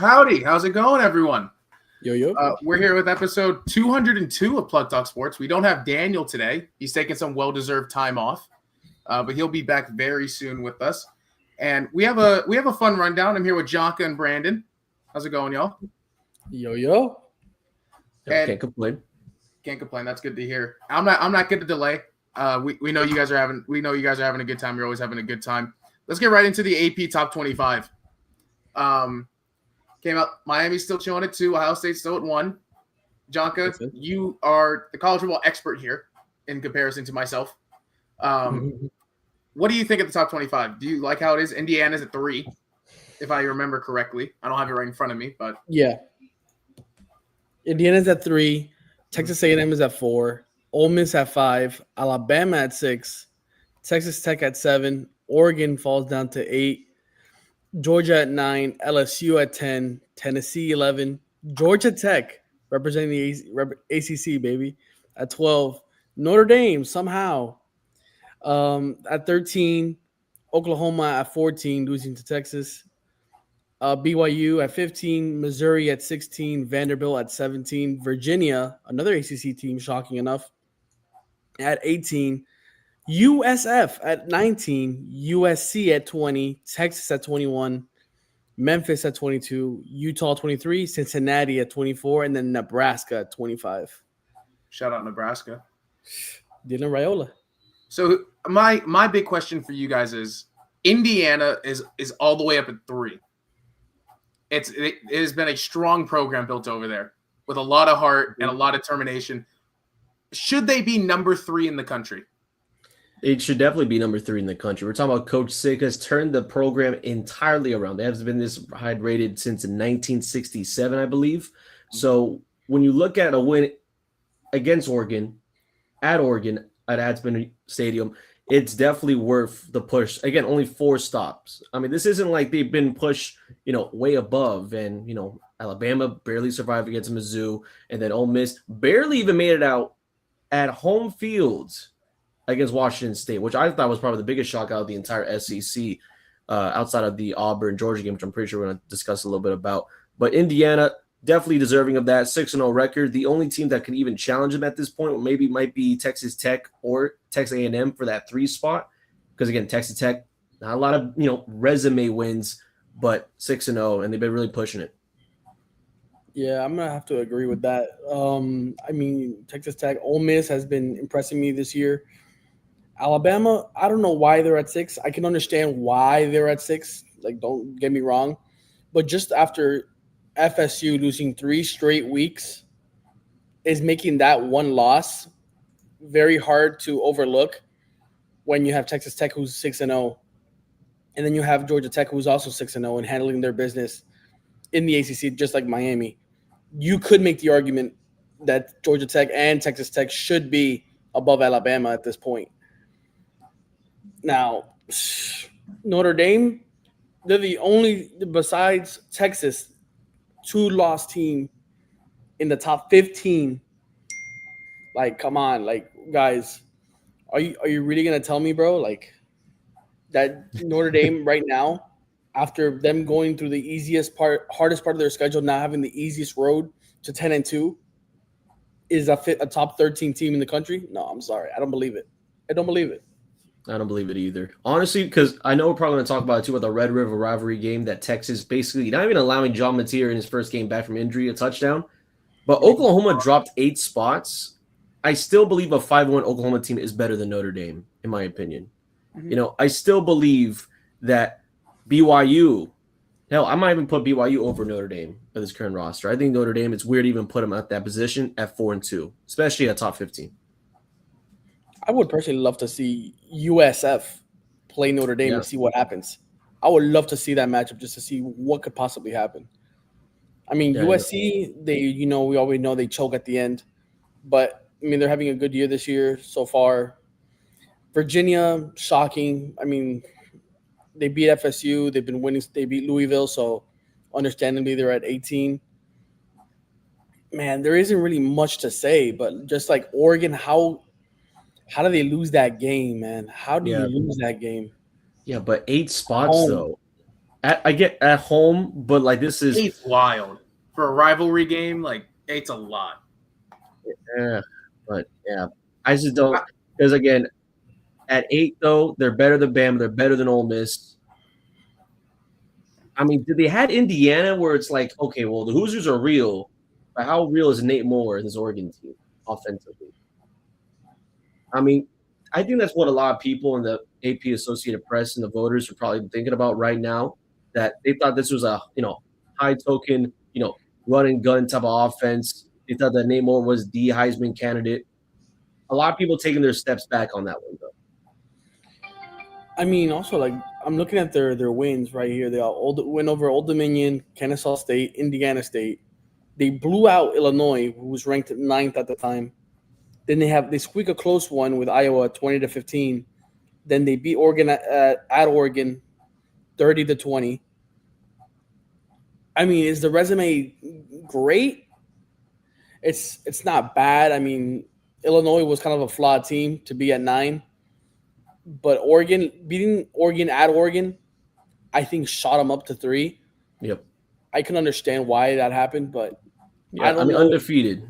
Howdy, how's it going, everyone? Yo. We're here with episode 202 of Plug Talk Sports. We don't have Daniel today. He's taking some well-deserved time off, but he'll be back very soon with us. And we have a fun rundown. I'm here with Jonka and Brandon. How's it going, y'all? Yo. Can't complain. Can't complain. That's good to hear. I'm not good to delay. We know you guys are having a good time. You're always having a good time. Let's get right into the AP Top 25. Came out. Miami's still chilling at 2. Ohio State's still at 1. Jonka, you are the college football expert here in comparison to myself. What do you think of the top 25? Do you like how it is? Indiana's at 3, if I remember correctly. I don't have it right in front of me, but yeah. Indiana's at 3. Texas A&M is at 4. Ole Miss at 5. Alabama at 6. Texas Tech at 7. Oregon falls down to 8. Georgia at 9. LSU at 10. Tennessee 11. Georgia Tech representing the ACC, baby, at 12. Notre Dame somehow at 13. Oklahoma at 14, losing to Texas. BYU at 15. Missouri at 16. Vanderbilt at 17. Virginia, another ACC team, shocking enough, at 18. USF at 19. USC at 20. Texas at 21. Memphis at 22. Utah 23. Cincinnati at 24. And then Nebraska at 25. Shout out Nebraska. Dylan Raiola. So my big question for you guys is Indiana is all the way up at 3. It has been a strong program built over there with a lot of heart and a lot of determination. Should they be number 3 in the country? It should definitely be number 3 in the country. We're talking about Coach Sick has turned the program entirely around. They have been this high rated since 1967, I believe. So when you look at a win against Oregon, at Aspen Stadium, it's definitely worth the push. Again, only 4 stops. I mean, this isn't like they've been pushed, way above. And, Alabama barely survived against Mizzou. And then Ole Miss barely even made it out at home fields against Washington State, which I thought was probably the biggest shock out of the entire SEC, outside of the Auburn-Georgia game, which I'm pretty sure we're going to discuss a little bit about. But Indiana, definitely deserving of that 6-0 record. The only team that can even challenge them at this point maybe might be Texas Tech or Texas A&M for that 3 spot. Because, again, Texas Tech, not a lot of, resume wins, but 6-0, and they've been really pushing it. Yeah, I'm going to have to agree with that. Texas Tech, Ole Miss has been impressing me this year. Alabama, I don't know why they're at 6. I can understand why they're at 6. Like, don't get me wrong. But just after FSU losing 3 straight weeks is making that one loss very hard to overlook when you have Texas Tech, who's 6-0, and then you have Georgia Tech, who's also 6-0 and handling their business in the ACC, just like Miami. You could make the argument that Georgia Tech and Texas Tech should be above Alabama at this point. Now, Notre Dame, they're the only, besides Texas, 2-loss team in the top 15. Like, come on, like, guys, are you really gonna tell me, bro, like, that Notre Dame right now, after them going through the hardest part of their schedule, not having the easiest road to 10-2, is a top 13 team in the country? No, I'm sorry, I don't believe it. I don't believe it either. Honestly, because I know we're probably going to talk about it too, with the Red River rivalry game that Texas basically not even allowing John Mateer in his first game back from injury a touchdown. But Oklahoma dropped 8 spots. I still believe a 5-1 Oklahoma team is better than Notre Dame, in my opinion. Mm-hmm. I still believe that BYU, hell, I might even put BYU over Notre Dame for this current roster. I think Notre Dame, it's weird to even put them at that position at 4-2, especially at top 15. I would personally love to see USF play Notre Dame and see what happens. I would love to see that matchup just to see what could possibly happen. I mean, USC, we always know they choke at the end. But, they're having a good year this year so far. Virginia, shocking. They beat FSU. They've been winning. They beat Louisville, so understandably they're at 18. Man, there isn't really much to say, but just like Oregon, how do they lose that game, man? How do you lose that game? Yeah, but 8 spots, though. I get at home, but like this is 8's wild for a rivalry game. Like 8's a lot. yeah, but yeah, I just don't because again at 8 though they're better than Bama, they're better than Ole Miss. I mean, did they had Indiana where it's like okay, well the Hoosiers are real, but how real is Nate Moore and his Oregon team offensively? I mean, I think that's what a lot of people in the AP Associated Press and the voters are probably thinking about right now. That they thought this was a high token run and gun type of offense. They thought that Nate Moore was the Heisman candidate. A lot of people taking their steps back on that one though. I mean, also like I'm looking at their wins right here. They all win over Old Dominion, Kennesaw State, Indiana State. They blew out Illinois, who was ranked 9th at the time. Then they squeak a close one with Iowa 20-15. Then they beat Oregon at Oregon 30-20. I mean, is the resume great? It's not bad. I mean, Illinois was kind of a flawed team to be at 9, but beating Oregon at Oregon, I think shot them up to 3. Yep. I can understand why that happened, but Yeah, I don't know. undefeated.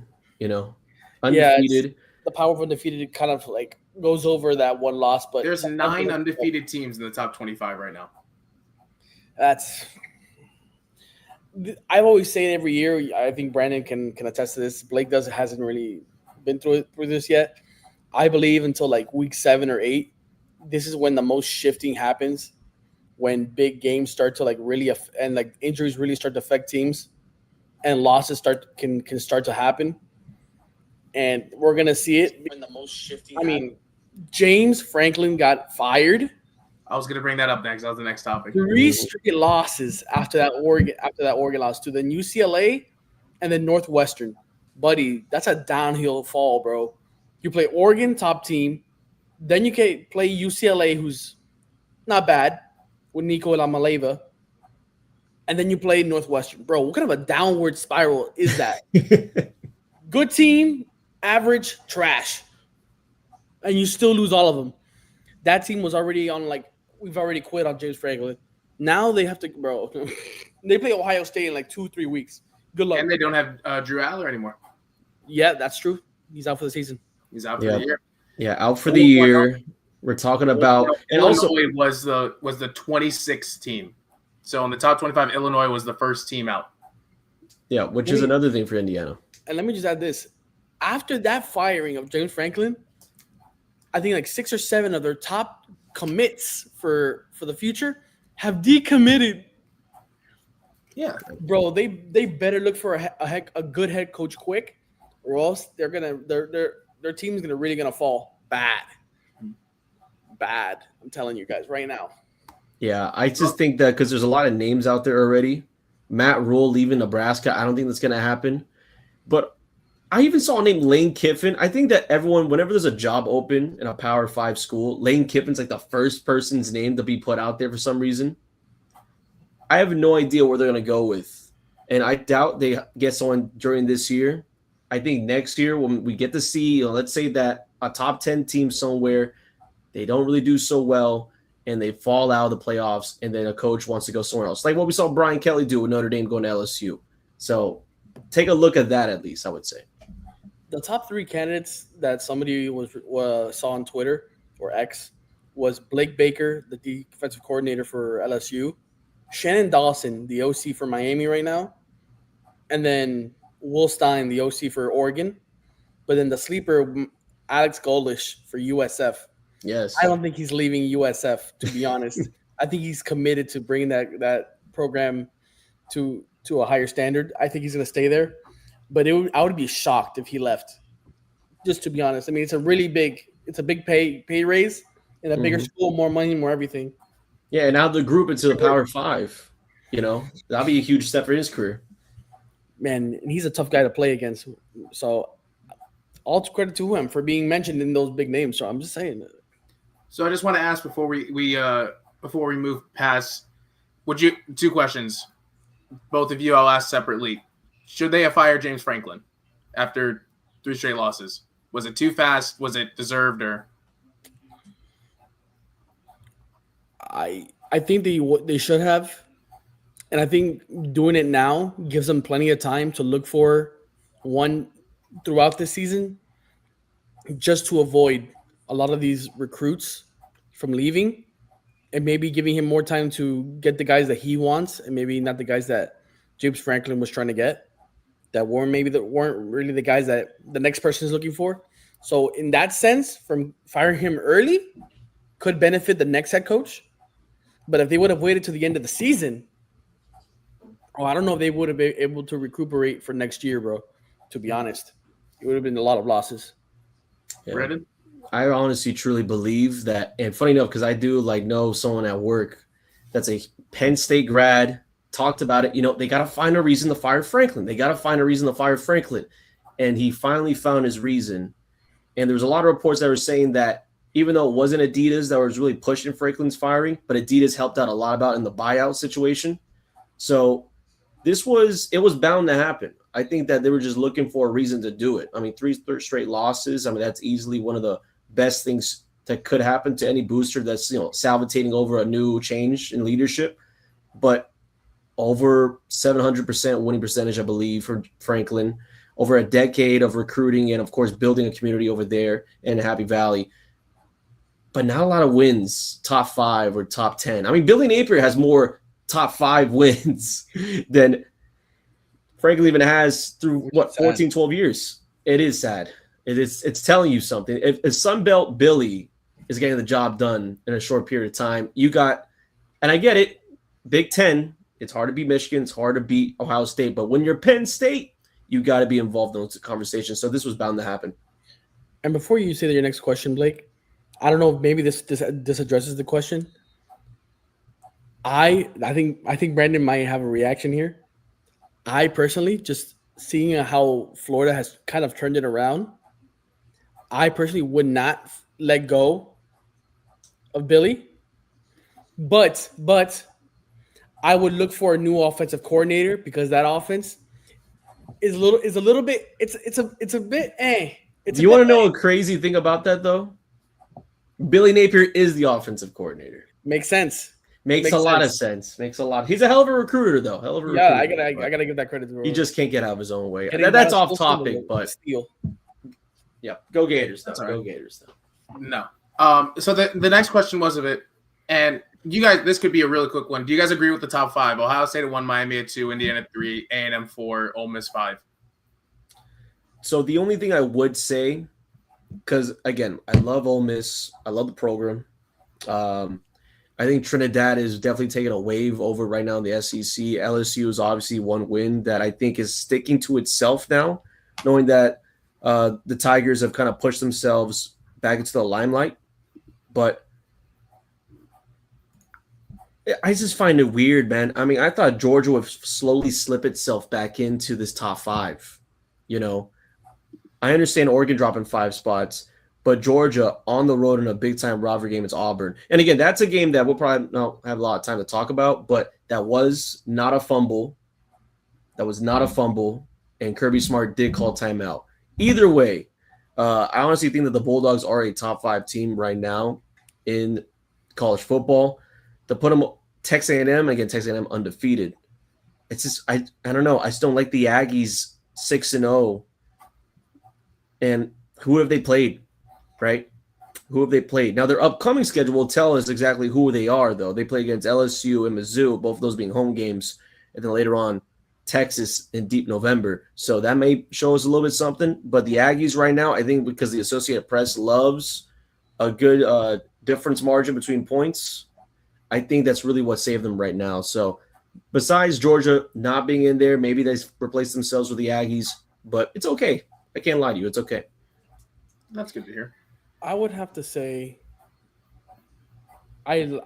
Undefeated. The power of undefeated kind of like goes over that one loss. But There's 9 undefeated teams in the top 25 right now. I've always said every year. I think Brandon can attest to this. Blake hasn't really been through this yet. I believe until like week 7 or 8, this is when the most shifting happens. When big games start to like really and like injuries really start to affect teams, and losses can start to happen, and we're gonna see it when the most shifting. I mean, James Franklin got fired. I was gonna bring that up next. That was the next topic. 3 straight losses after that Oregon loss to then UCLA and then Northwestern. Buddy, that's a downhill fall, bro. You play Oregon, top team, then you can play UCLA, who's not bad, with Nico Lamaleva, and then you play Northwestern. Bro, what kind of a downward spiral is that? Good team, average, trash. And you still lose all of them. That team was already on we've already quit on James Franklin. Now they have to, bro. They play Ohio State in like 2-3 weeks. Good luck. And they don't have Drew Aller anymore. Yeah, that's true. He's out for the season. He's out for the year. Yeah, out for the year. We're talking about, and also was the 26th team. So in the top 25, Illinois was the first team out. Yeah, which is another thing for Indiana. And let me just add this: after that firing of James Franklin, I think like 6 or 7 of their top commits for the future have decommitted. Yeah, bro, they better look for a good head coach quick, or else their team's really gonna fall bad. I'm telling you guys right now. Yeah, I just think that because there's a lot of names out there already. Matt Rule leaving Nebraska, I don't think that's going to happen. But I even saw a name Lane Kiffin. I think that everyone, whenever there's a job open in a Power 5 school, Lane Kiffin's like the first person's name to be put out there for some reason. I have no idea where they're going to go with. And I doubt they get someone during this year. I think next year when we get to see, let's say that a top 10 team somewhere, they don't really do so well, and they fall out of the playoffs, and then a coach wants to go somewhere else. Like what we saw Brian Kelly do with Notre Dame going to LSU. So take a look at that at least, I would say. The top 3 candidates that somebody saw on Twitter or X was Blake Baker, the defensive coordinator for LSU, Shannon Dawson, the OC for Miami right now, and then Will Stein, the OC for Oregon. But then the sleeper, Alex Goldish for USF. Yes. I don't think he's leaving USF, to be honest. I think he's committed to bringing that program to a higher standard. I think he's going to stay there. But I would be shocked if he left, just to be honest. I mean, it's a big pay raise in a bigger school, more money, more everything. Yeah, and now the group into the Power 5, that'll be a huge step for his career. Man, and he's a tough guy to play against. So all credit to him for being mentioned in those big names. So I'm just saying that. So I just want to ask before we move past, 2 questions, both of you I'll ask separately. Should they have fired James Franklin after 3 straight losses? Was it too fast? Was it deserved? Or I think they should have. And I think doing it now gives them plenty of time to look for one throughout the season, just to avoid a lot of these recruits from leaving, and maybe giving him more time to get the guys that he wants, and maybe not the guys that James Franklin was trying to get, that weren't really the guys that the next person is looking for. So in that sense, from firing him early could benefit the next head coach. But if they would have waited to the end of the season, I don't know if they would have been able to recuperate for next year, bro. To be honest, it would have been a lot of losses. Yeah. Brandon? I honestly truly believe that, and funny enough, because I do know someone at work that's a Penn State grad, talked about it. They got to find a reason to fire Franklin. And he finally found his reason. And there was a lot of reports that were saying that even though it wasn't Adidas that was really pushing Franklin's firing, but Adidas helped out a lot about in the buyout situation. So it was bound to happen. I think that they were just looking for a reason to do it. I mean, 3 straight losses. I mean, that's easily one of the best things that could happen to any booster that's, salivating over a new change in leadership. But over 700% winning percentage, I believe, for Franklin, over a decade of recruiting and, of course, building a community over there in Happy Valley. But not a lot of wins, top 5 or top 10. I mean, Billy Napier has more top 5 wins than Franklin even has through 14, 12 years. It is sad. It's telling you something. If Sunbelt Billy is getting the job done in a short period of time, and I get it, Big Ten, it's hard to beat Michigan, it's hard to beat Ohio State, but when you're Penn State, you got to be involved in those conversations. So this was bound to happen. And before you say your next question, Blake, I don't know if maybe this addresses the question. I think Brandon might have a reaction here. I personally, just seeing how Florida has kind of turned it around, I personally would not let go of Billy. But I would look for a new offensive coordinator, because that offense is a little bit. It's a bit. You want to know a crazy thing about that though? Billy Napier is the offensive coordinator. Makes sense. Makes a lot of sense. He's a hell of a recruiter, though. I gotta give that credit to him. He just can't get out of his own way. That's off topic, but steal. Yeah, go Gators though. Go Gators though. No. So the next question was of it, and you guys, this could be a really quick one. Do you guys agree with the top 5? Ohio State at 1, Miami at 2, Indiana at 3, A&M 4, Ole Miss 5. So the only thing I would say, because again, I love Ole Miss. I love the program. I think Trinidad is definitely taking a wave over right now in the SEC. LSU is obviously one win that I think is sticking to itself now, knowing that the Tigers have kind of pushed themselves back into the limelight. But I just find it weird, man. I mean, I thought Georgia would slowly slip itself back into this top 5. I understand Oregon dropping 5 spots, but Georgia on the road in a big-time rivalry game, it's Auburn. And again, that's a game that we'll probably not have a lot of time to talk about, but that was not a fumble. And Kirby Smart did call timeout. Either way, I honestly think that the Bulldogs are a top 5 team right now in college football. To put them Texas A&M undefeated. It's just I don't know. I just don't like the Aggies 6-0. And who have they played? Right? Who have they played? Now, their upcoming schedule will tell us exactly who they are, though. They play against LSU and Mizzou, both of those being home games, and then later on, Texas in deep November. So that may show us a little bit something. But the Aggies right now, I think because the Associated Press loves a good difference margin between points, I think that's really what saved them right now. So besides Georgia not being in there, maybe they replaced themselves with the Aggies, but it's okay. I can't lie to you. It's okay. That's good to hear. I would have to say, I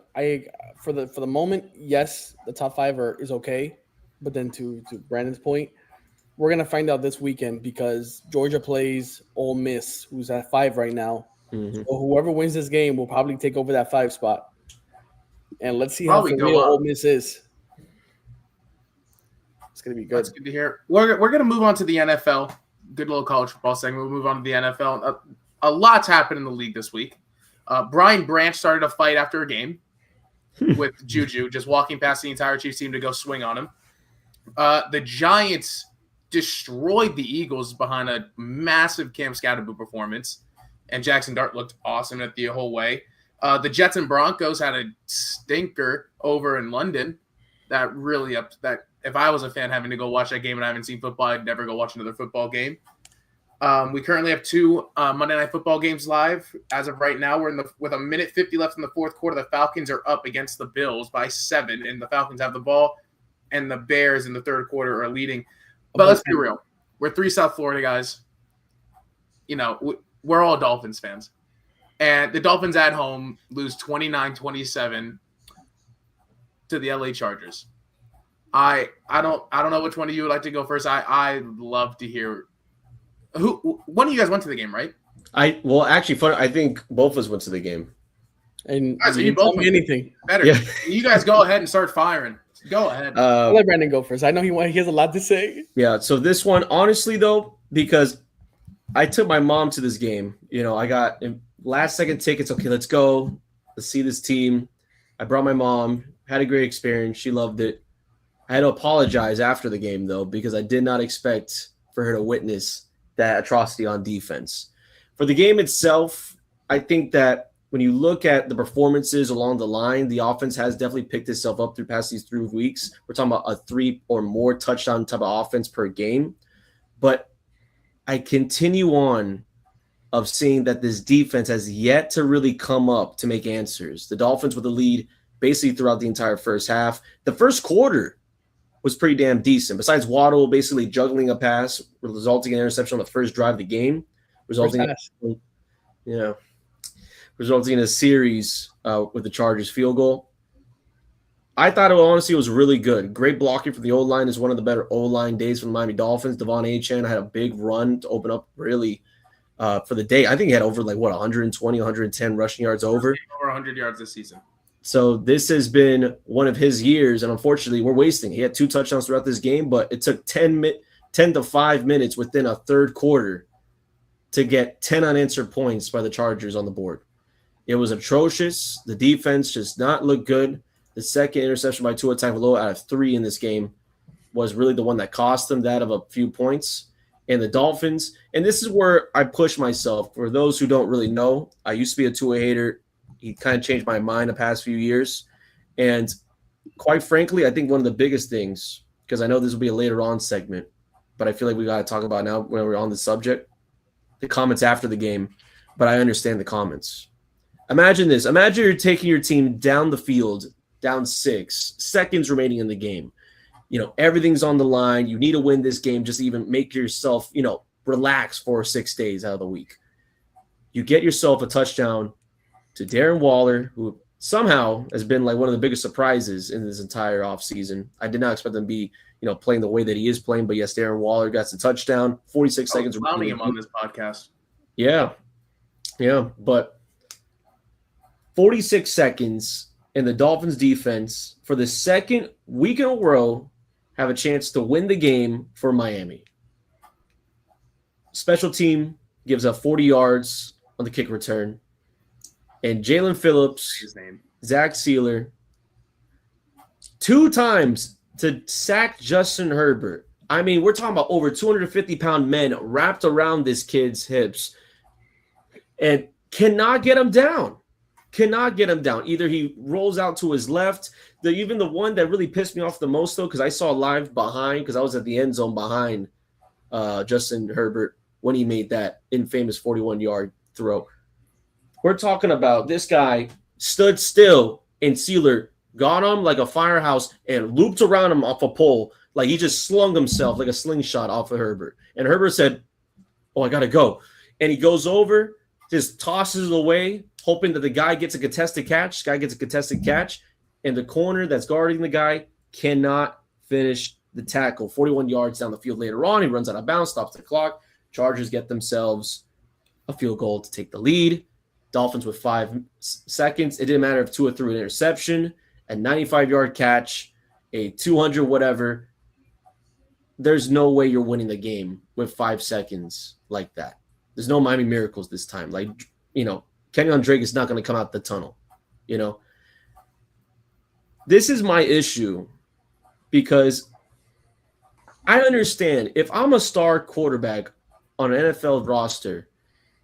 for the moment, yes, the top 5 is okay, but then to Brandon's point, we're gonna find out this weekend because Georgia plays Ole Miss, who's at 5 right now. Mm-hmm. So whoever wins this game will probably take over that 5 spot, and let's see how for real Ole Miss is. It's gonna be good. That's good to hear. We're gonna move on to the NFL. Good little college football segment. We'll move on to the NFL. A lot's happened in the league this week. Brian Branch started a fight after a game. with Juju just walking past the entire Chiefs team to go swing on him. The Giants destroyed the Eagles behind a massive Cam Scatterboo performance, and Jackson Dart looked awesome at the whole way. The Jets and Broncos had a stinker over in London that really that if I was a fan having to go watch that game and I haven't seen football, I'd never go watch another football game. We currently have 2 Monday Night Football games live as of right now. We're with a minute 50 left in the fourth quarter. The Falcons are up against the Bills by 7, and the Falcons have the ball, and the Bears in the third quarter are leading. But let's be real. We're 3 South Florida guys. You know, we're all Dolphins fans. And the Dolphins at home lose 29-27 to the LA Chargers. I don't know which one of you would like to go first. I'd love to hear one of you guys went to the game, right? I think both of us went to the game. And so you both went anything better. Yeah. You guys go ahead and start firing. Go ahead. I'll let Brandon go first. I know he has a lot to say. Yeah. So this one, honestly, though, because I took my mom to this game. You know, I got last second tickets. Okay, let's go. Let's see this team. I brought my mom. Had a great experience. She loved it. I had to apologize after the game, though, because I did not expect for her to witness that atrocity on defense. For the game itself, I think that when you look at the performances along the line, the offense has definitely picked itself up through past these 3 weeks. We're talking about a 3 or more touchdown type of offense per game. But I continue on of seeing that this defense has yet to really come up to make answers. The Dolphins with the lead basically throughout the entire first half. The first quarter was pretty damn decent. Besides Waddle basically juggling a pass, resulting in an interception on the first drive of the game, resulting in a series with the Chargers field goal. I thought it was really good. Great blocking for the O-line is one of the better O-line days for the Miami Dolphins. Devon Achane had a big run to open up really for the day. I think he had over 120, 110 rushing yards over 100 yards this season. So this has been one of his years, and unfortunately, we're wasting. He had 2 touchdowns throughout this game, but it took 10 to 5 minutes within a third quarter to get 10 unanswered points by the Chargers on the board. It was atrocious. The defense just not look good. The second interception by Tua Tagovailoa out of 3 in this game was really the one that cost them that of a few points. And the Dolphins, and this is where I push myself. For those who don't really know, I used to be a Tua hater. He kind of changed my mind the past few years. And quite frankly, I think one of the biggest things, because I know this will be a later on segment, but I feel like we got to talk about now when we're on the subject, the comments after the game, but I understand the comments. Imagine this. Imagine you're taking your team down the field, down 6 seconds remaining in the game. You know, everything's on the line. You need to win this game just to even make yourself, relax for 6 days out of the week. You get yourself a touchdown to Darren Waller, who somehow has been one of the biggest surprises in this entire offseason. I did not expect him to be, playing the way that he is playing. But yes, Darren Waller got the touchdown. 46 seconds. Clowning him on this podcast. Yeah. But 46 seconds, and the Dolphins defense for the second week in a row have a chance to win the game for Miami. Special team gives up 40 yards on the kick return. And Jalen Phillips, Zach Sealer, 2 times to sack Justin Herbert. I mean, we're talking about over 250-pound men wrapped around this kid's hips and cannot get him down. Either he rolls out to his left. Even the one that really pissed me off the most, though, because I saw live behind, because I was at the end zone behind Justin Herbert when he made that infamous 41-yard throw. We're talking about this guy stood still and Sealer got him like a firehouse and looped around him off a pole. Like he just slung himself like a slingshot off of Herbert. And Herbert said, "Oh, I got to go." And he goes over, just tosses it away, hoping that the guy gets a contested catch. And the corner that's guarding the guy cannot finish the tackle. 41 yards down the field later on. He runs out of bounds, stops the clock. Chargers get themselves a field goal to take the lead. Dolphins with 5 seconds. It didn't matter if Tua threw an interception, a 95-yard catch, a 200 whatever. There's no way you're winning the game with 5 seconds like that. There's no Miami miracles this time. Kenyon Drake is not going to come out the tunnel. This is my issue because I understand if I'm a star quarterback on an NFL roster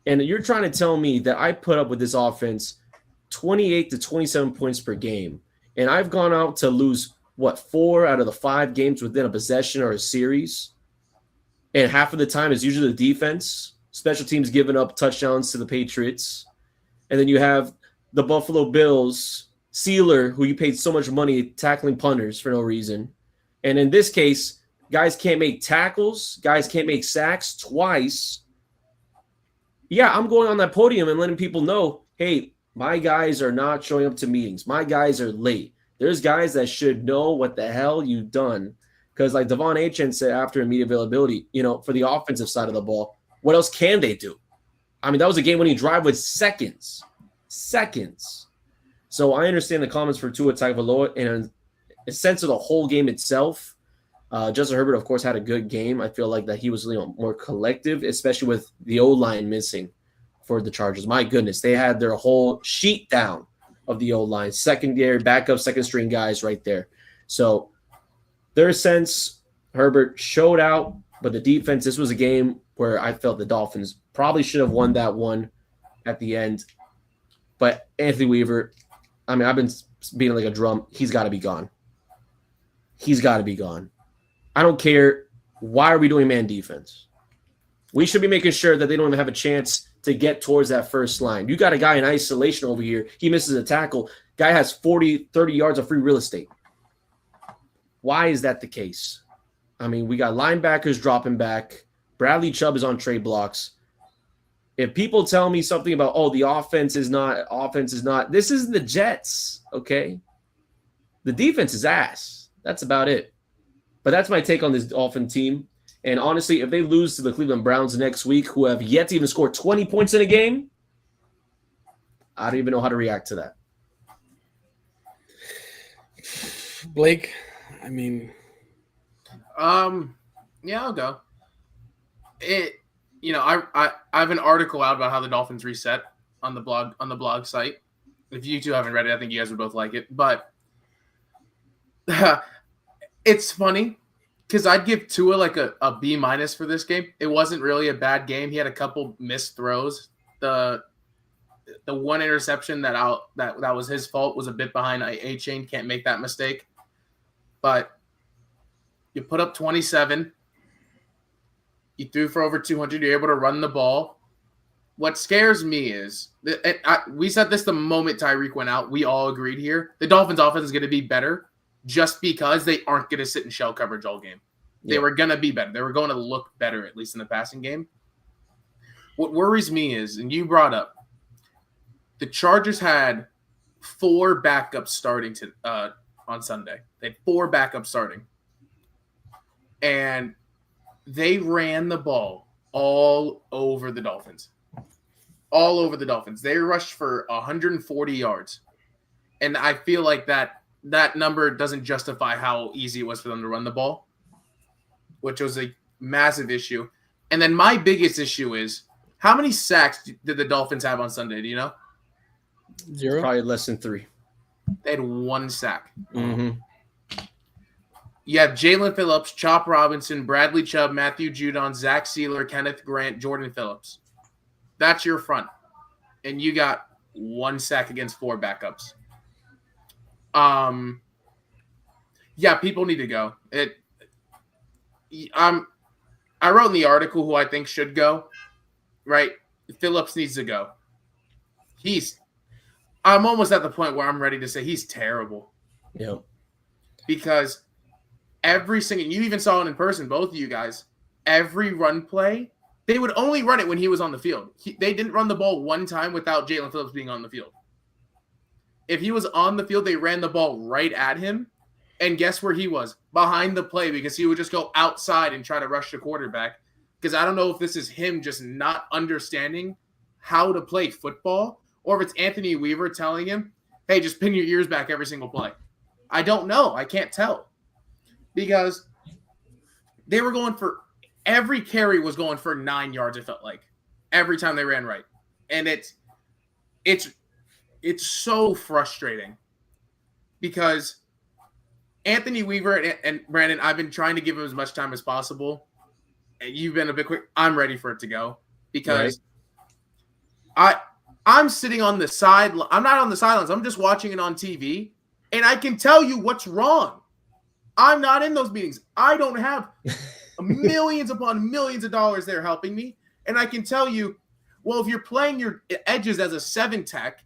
and you're trying to tell me that I put up with this offense 28 to 27 points per game, and I've gone out to lose, 4 out of the 5 games within a possession or a series, and half of the time is usually the defense, special teams giving up touchdowns to the Patriots, and then you have the Buffalo Bills, Sealer, who you paid so much money tackling punters for no reason. And in this case, guys can't make tackles, guys can't make sacks twice. Yeah, I'm going on that podium and letting people know, hey, my guys are not showing up to meetings. My guys are late. There's guys that should know what the hell you've done. Because like Devon Achane said after immediate availability, for the offensive side of the ball, what else can they do? I mean, that was a game-winning drive with seconds. So I understand the comments for Tua Tagovailoa, and a sense of the whole game itself. Justin Herbert, of course, had a good game. I feel like that he was more collective, especially with the O-line missing for the Chargers. My goodness, they had their whole sheet down of the O-line, secondary, backup, second-string guys right there. So their sense, Herbert showed out, but the defense, this was a game where I felt the Dolphins probably should have won that one at the end. But Anthony Weaver, I mean, I've been beating like a drum. He's got to be gone. I don't care. Why are we doing man defense? We should be making sure that they don't even have a chance to get towards that first line. You got a guy in isolation over here. He misses a tackle. Guy has 40, 30 yards of free real estate. Why is that the case? I mean, we got linebackers dropping back. Bradley Chubb is on trade blocks. If people tell me something about, the offense is not, this is the Jets, okay? The defense is ass. That's about it. But that's my take on this Dolphin team. And honestly, if they lose to the Cleveland Browns next week, who have yet to even score 20 points in a game, I don't even know how to react to that. Blake, I mean, yeah, I'll go. I have an article out about how the Dolphins reset on the blog site. If you two haven't read it, I think you guys would both like it. But it's funny because I'd give Tua like a B- for this game. It wasn't really a bad game. He had a couple missed throws. The one interception that was his fault was a bit behind Achane. Can't make that mistake. But you put up 27. You threw for over 200. You're able to run the ball. What scares me is we said this the moment Tyreek went out. We all agreed here. The Dolphins' offense is going to be better just because they aren't going to sit in shell coverage all game. They were going to be better. They were going to look better, at least in the passing game. What worries me is, and you brought up, the Chargers had 4 backups starting on Sunday. They had 4 backups starting. And they ran the ball all over the Dolphins. All over the Dolphins. They rushed for 140 yards. And I feel like that number doesn't justify how easy it was for them to run the ball, which was a massive issue. And then my biggest issue is, how many sacks did the Dolphins have on Sunday? Do you know? 0. Probably less than 3. They had 1 sack. Mm-hmm. You have Jalen Phillips, Chop Robinson, Bradley Chubb, Matthew Judon, Zach Sealer, Kenneth Grant, Jordan Phillips. That's your front. And you got 1 sack against 4 backups. Yeah, people need to go. I wrote in the article who I think should go, right? Phillips needs to go. I'm almost at the point where I'm ready to say he's terrible. Yeah. Because every single, you even saw it in person, both of you guys, every run play, they would only run it when he was on the field. They didn't run the ball one time without Jalen Phillips being on the field. If he was on the field, they ran the ball right at him. And guess where he was? Behind the play, because he would just go outside and try to rush the quarterback. Because I don't know if this is him just not understanding how to play football, or if it's Anthony Weaver telling him, hey, just pin your ears back every single play. I don't know. I can't tell. Because they were going for – every carry was going for 9 yards, it felt like, every time they ran right. And it's so frustrating because Anthony Weaver and Brandon, I've been trying to give him as much time as possible. And you've been a bit quick. I'm ready for it to go because I'm sitting on the side. I'm not on the sidelines. I'm just watching it on TV, and I can tell you what's wrong. I'm not in those meetings. I don't have millions upon millions of dollars there helping me, and I can tell you, well, if you're playing your edges as a 7 tech,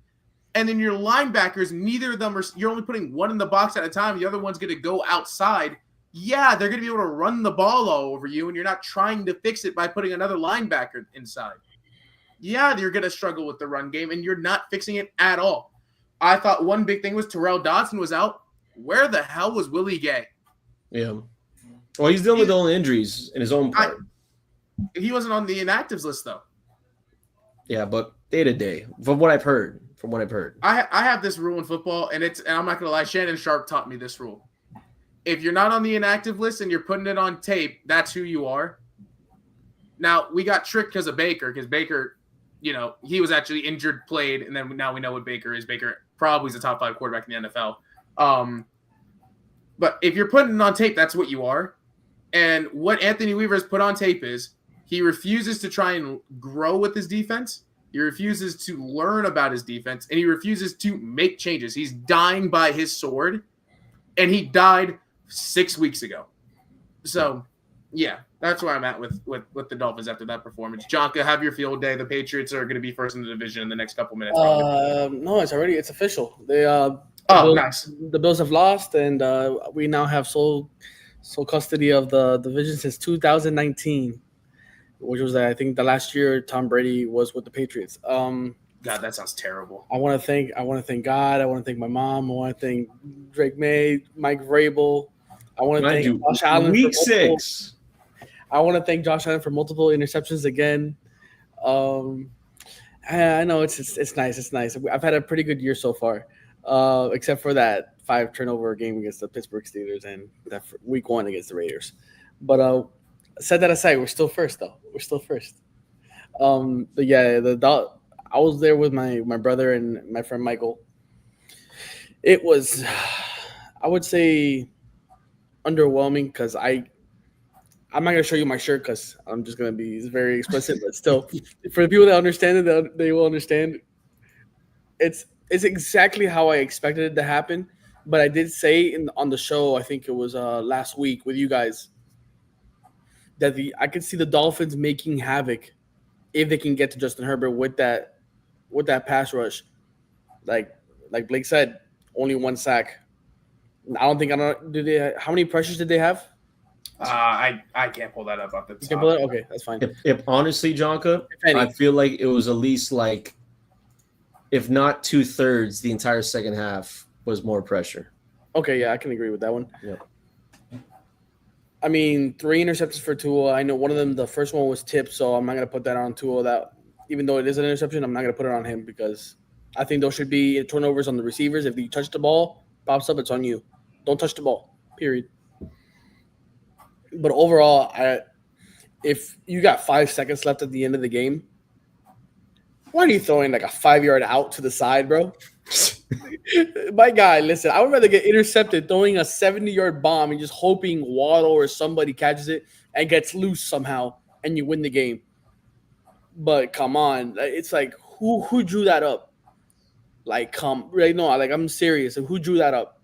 and then your linebackers, neither of them are. You're only putting one in the box at a time. The other one's going to go outside. Yeah, they're going to be able to run the ball all over you, and you're not trying to fix it by putting another linebacker inside. Yeah, you're going to struggle with the run game, and you're not fixing it at all. I thought one big thing was Terrell Dodson was out. Where the hell was Willie Gay? Yeah. Well, he's dealing with all the injuries in his own part. He wasn't on the inactives list, though. Yeah, but day to day, from what I've heard. I have this rule in football, and I'm not going to lie, Shannon Sharp taught me this rule. If you're not on the inactive list and you're putting it on tape, that's who you are. Now, we got tricked because Baker, he was actually injured, played, and then now we know what Baker is. Baker probably is a top 5 quarterback in the NFL. But if you're putting it on tape, that's what you are. And what Anthony Weaver has put on tape is he refuses to try and grow with his defense. He refuses to learn about his defense, and he refuses to make changes. He's dying by his sword, and he died 6 weeks ago. So, yeah, that's where I'm at with the Dolphins after that performance. Jonka, have your field day. The Patriots are going to be first in the division in the next couple minutes. No, it's official. Nice. The Bills have lost, and we now have sole custody of the division since 2019. Which was, I think, the last year Tom Brady was with the Patriots. God, that sounds terrible. I want to thank God. I want to thank my mom. I want to thank Drake May, Mike Vrabel. I want to thank Josh Allen. Week 6. I want to thank Josh Allen for multiple interceptions again. I know it's nice. It's nice. I've had a pretty good year so far, except for that 5 turnover game against the Pittsburgh Steelers and that week 1 against the Raiders. But set that aside, we're still first, though. We're still first. But yeah, I was there with my brother and my friend Michael. It was, I would say, underwhelming because I'm not gonna show you my shirt because I'm just gonna be very explicit. But still, for the people that understand it, they will understand. It's exactly how I expected it to happen. But I did say on the show, I think it was last week with you guys, that I could see the Dolphins making havoc if they can get to Justin Herbert with that pass rush. Like Blake said, only 1 sack. How many pressures did they have? I can't pull that up off the top. You can pull it? Okay, that's fine. If honestly, Jonka, I feel like it was at least if not 2/3, the entire second half was more pressure. Okay, yeah, I can agree with that one. Yeah. I mean, 3 interceptions for Tua. I know one of them, the first one was tipped, so I'm not going to put that on Tua. That even though it is an interception, I'm not going to put it on him because I think there should be turnovers on the receivers. If you touch the ball, pops up, it's on you. Don't touch the ball, period. But overall, if you got 5 seconds left at the end of the game, why are you throwing like a 5-yard out to the side, bro? My guy, listen, I would rather get intercepted throwing a 70-yard bomb and just hoping Waddle or somebody catches it and gets loose somehow and you win the game. But come on, it's like who drew that up? I'm serious. Who drew that up?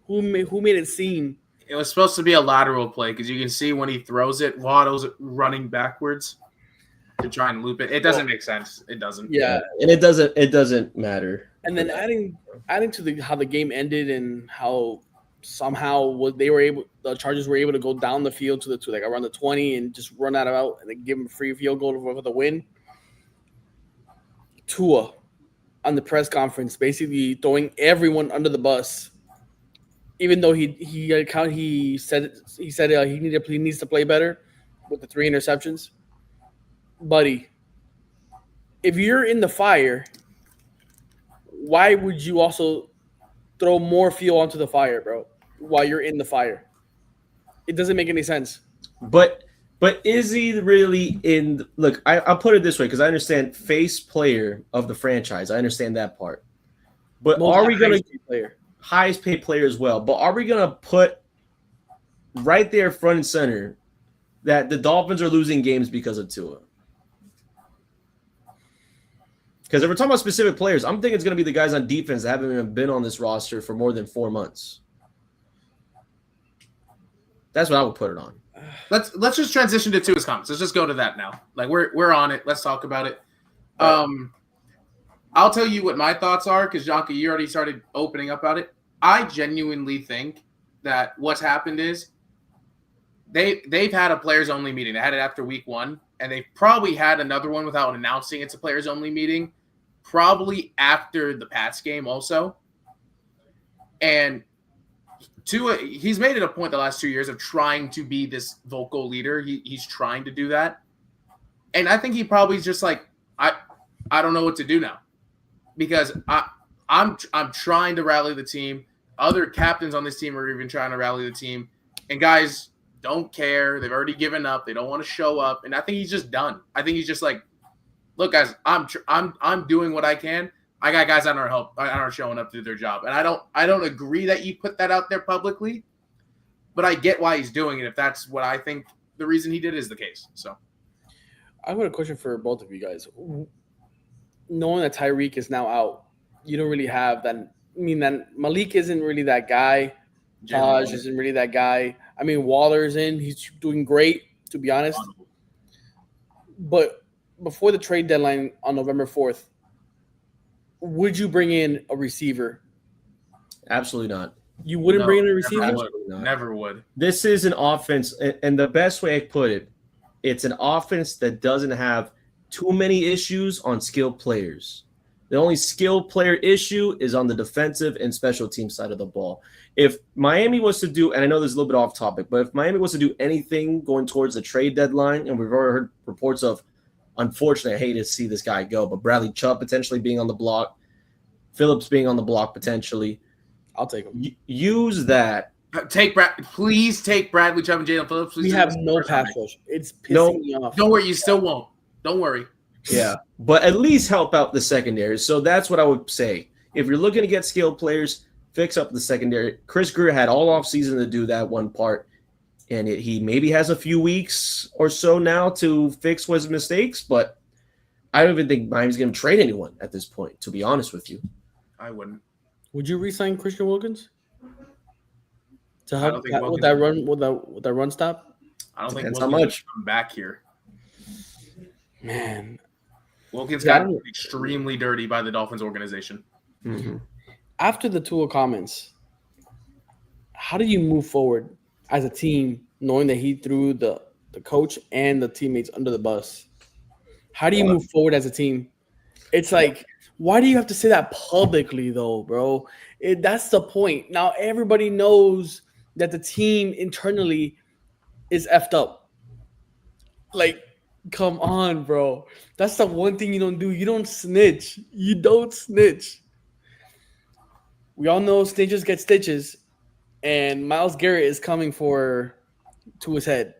Who made it seem? It was supposed to be a lateral play because you can see when he throws it, Waddle's running backwards to try and loop it. It doesn't make sense. It doesn't. Yeah, and it doesn't matter. And then adding to how the game ended and how somehow the Chargers were able to go down the field to like around the 20 and just run out and then give them a free field goal for the win. Tua on the press conference basically throwing everyone under the bus, even though he said he needs to play better with the 3 interceptions. Buddy, if you're in the fire, why would you also throw more fuel onto the fire, bro, while you're in the fire? It doesn't make any sense. But is he really in – look, I'll put it this way because I understand face player of the franchise. I understand that part. But are we going to highest paid player as well. But are we going to put right there front and center that the Dolphins are losing games because of Tua? Because if we're talking about specific players, I'm thinking it's going to be the guys on defense that haven't even been on this roster for more than 4 months. That's what I would put it on. Let's just transition to Tua's comments. Let's just go to that now. Like we're on it. Let's talk about it. I'll tell you what my thoughts are because Jonka, you already started opening up about it. I genuinely think that what's happened is they've had a players only meeting. They had it after week 1, and they've probably had another one without announcing it's a players only meeting, probably after the Pats game also. And Tua, he's made it a point the last 2 years of trying to be this vocal leader. He's trying to do that. And I think he probably is just like, I don't know what to do now. Because I'm trying to rally the team. Other captains on this team are even trying to rally the team. And guys don't care. They've already given up. They don't want to show up. And I think he's just done. I think he's just like, look, guys, I'm doing what I can. I got guys that aren't showing up to do their job. And I don't agree that you put that out there publicly, but I get why he's doing it if that's what I think the reason he did is the case. So I've got a question for both of you guys. Knowing that Tyreek is now out, you don't really have that. I mean, that Malik isn't really that guy. Taj isn't really that guy. I mean, Waller's in. He's doing great, to be honest. But before the trade deadline on November 4th, would you bring in a receiver? Absolutely not. You wouldn't bring in a receiver? Never would. This is an offense, and the best way I put it, it's an offense that doesn't have too many issues on skilled players. The only skilled player issue is on the defensive and special team side of the ball. If Miami was to do, and I know this is a little bit off topic, but if Miami was to do anything going towards the trade deadline, and we've already heard reports of, unfortunately, I hate to see this guy go, but Bradley Chubb potentially being on the block, Phillips being on the block potentially. I'll take him. Use that. Please take Bradley Chubb and Jalen Phillips. We have no pass rush. It's pissing me off. Don't worry, you still won't. Don't worry. Yeah, but at least help out the secondary. So that's what I would say. If you're looking to get skilled players, fix up the secondary. Chris Greer had all offseason to do that one part, and he maybe has a few weeks or so now to fix his mistakes, but I don't even think Miami's going to trade anyone at this point, to be honest with you. I wouldn't. Would you re-sign Christian Wilkins to help with that run stop? I don't Depends think how much. Come back here. Man, Wilkins got extremely dirty by the Dolphins organization. Mm-hmm. After the Tua comments, how do you move forward as a team knowing that he threw the coach and the teammates under the bus? How do you move forward as a team? It's like, why do you have to say that publicly, though, bro? That's the point. Now everybody knows that the team internally is effed up. Like, come on, bro. That's the one thing you don't do. You don't snitch. You don't snitch. We all know snitches get stitches, and Myles Garrett is coming to his head.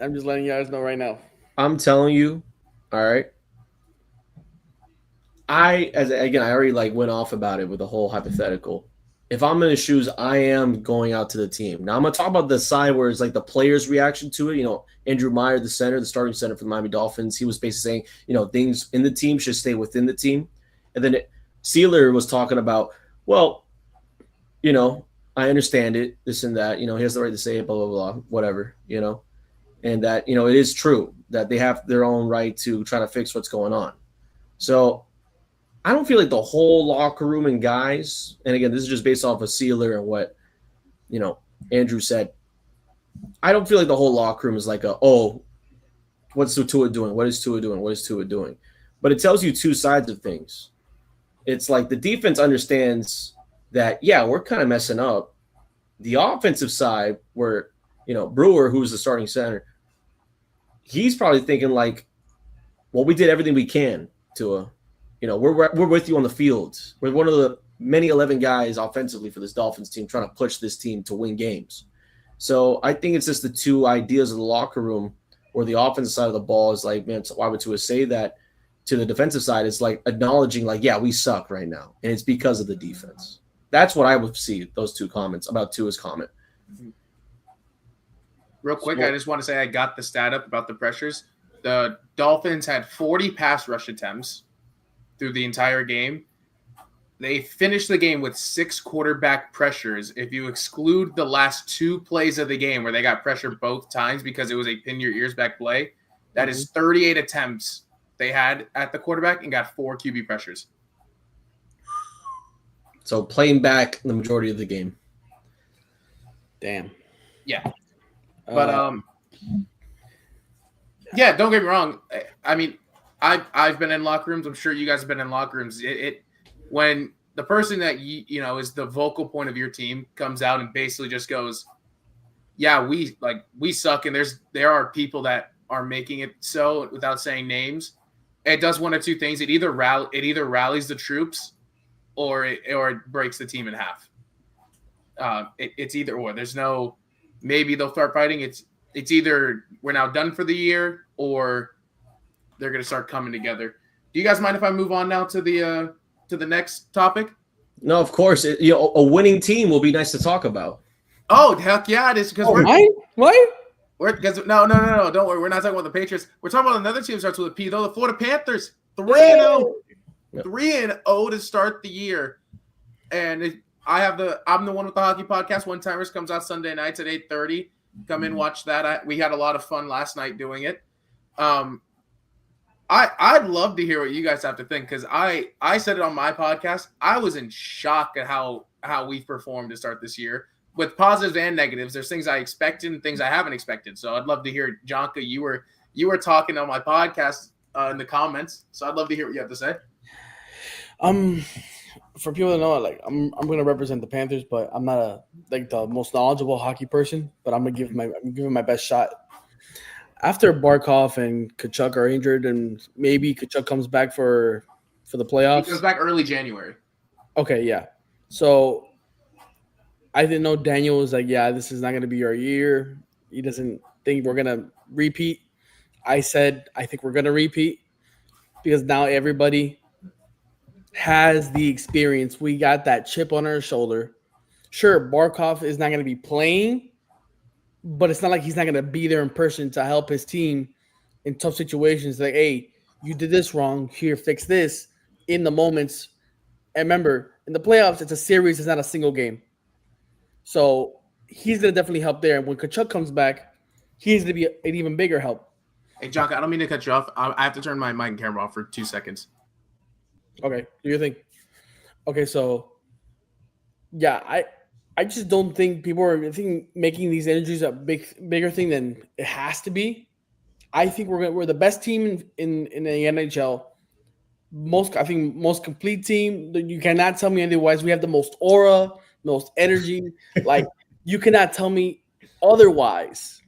I'm just letting you guys know right now. I'm telling you, all right. I already went off about it with the whole hypothetical. If I'm in his shoes, I am going out to the team. Now I'm gonna talk about the side where it's like the players' reaction to it. You know, Andrew Meyer, the starting center for the Miami Dolphins, he was basically saying, things in the team should stay within the team. And then Sealer was talking about, well, I understand it, this and that. He has the right to say it, blah, blah, blah, whatever, and that, it is true that they have their own right to try to fix what's going on. So I don't feel like the whole locker room and guys, and again, this is just based off of Sealer and what, Andrew said. I don't feel like the whole locker room is like, what's Tua doing? What is Tua doing? What is Tua doing? But it tells you two sides of things. It's like the defense understands that, yeah, we're kind of messing up. The offensive side where, Brewer, who's the starting center, he's probably thinking like, well, we did everything we can, Tua. We're with you on the field. We're one of the many 11 guys offensively for this Dolphins team trying to push this team to win games. So I think it's just the two ideas of the locker room where the offensive side of the ball is like, man, so why would Tua say that? To the defensive side, it's like acknowledging like, yeah, we suck right now. And it's because of the defense. That's what I would see, those two comments about Tua's comment. Real quick, I just want to say I got the stat up about the pressures. The Dolphins had 40 pass rush attempts through the entire game. They finished the game with 6 quarterback pressures. If you exclude the last 2 plays of the game where they got pressured both times because it was a pin your ears back play, that is 38 attempts they had at the quarterback and got 4 QB pressures. So playing back the majority of the game. Damn. Yeah. But yeah, don't get me wrong. I mean, I've been in locker rooms. I'm sure you guys have been in locker rooms. When the person that you know is the vocal point of your team comes out and basically just goes, "Yeah, we suck," and there are people that are making it so without saying names. It does one of two things. It either rallies the troops, or it breaks the team in half. It's either or. There's no maybe they'll start fighting. It's either we're now done for the year or they're going to start coming together. Do you guys mind if I move on now to the next topic? No, of course. A winning team will be nice to talk about. Oh, heck yeah, it is because no, don't worry. We're not talking about the Patriots. We're talking about another team that starts with a P, though. The Florida Panthers, 3-0, 3-0 to start the year. And I'm the one with the hockey podcast. One Timers comes out Sunday nights at 8:30. Come in, watch that. We had a lot of fun last night doing it. I'd love to hear what you guys have to think because I said it on my podcast. I was in shock at how we performed to start this year with positives and negatives. There's things I expected and things I haven't expected. So I'd love to hear, Jonka, you were talking on my podcast in the comments. So I'd love to hear what you have to say. For people to know, like I'm going to represent the Panthers, but I'm not the most knowledgeable hockey person. But I'm giving my best shot. After Barkov and Kachuk are injured, and maybe Kachuk comes back for the playoffs. He comes back early January. Okay, yeah. So I didn't know Daniel was like, yeah, this is not going to be our year. He doesn't think we're going to repeat. I said I think we're going to repeat because now everybody has the experience. We got that chip on our shoulder. Sure, Barkov is not going to be playing, but it's not like he's not going to be there in person to help his team in tough situations. Like, hey, you did this wrong. Here, fix this in the moments. And remember, in the playoffs, it's a series. It's not a single game. So he's going to definitely help there. And when Kachuk comes back, he's going to be an even bigger help. Hey, Jonka, I don't mean to cut you off. I have to turn my mic and camera off for 2 seconds. Okay, do you think? Okay, so yeah, I just don't think people are making these injuries a bigger thing than it has to be. I think we're the best team in the NHL. Most complete team. You cannot tell me otherwise. We have the most aura, most energy. Like you cannot tell me otherwise.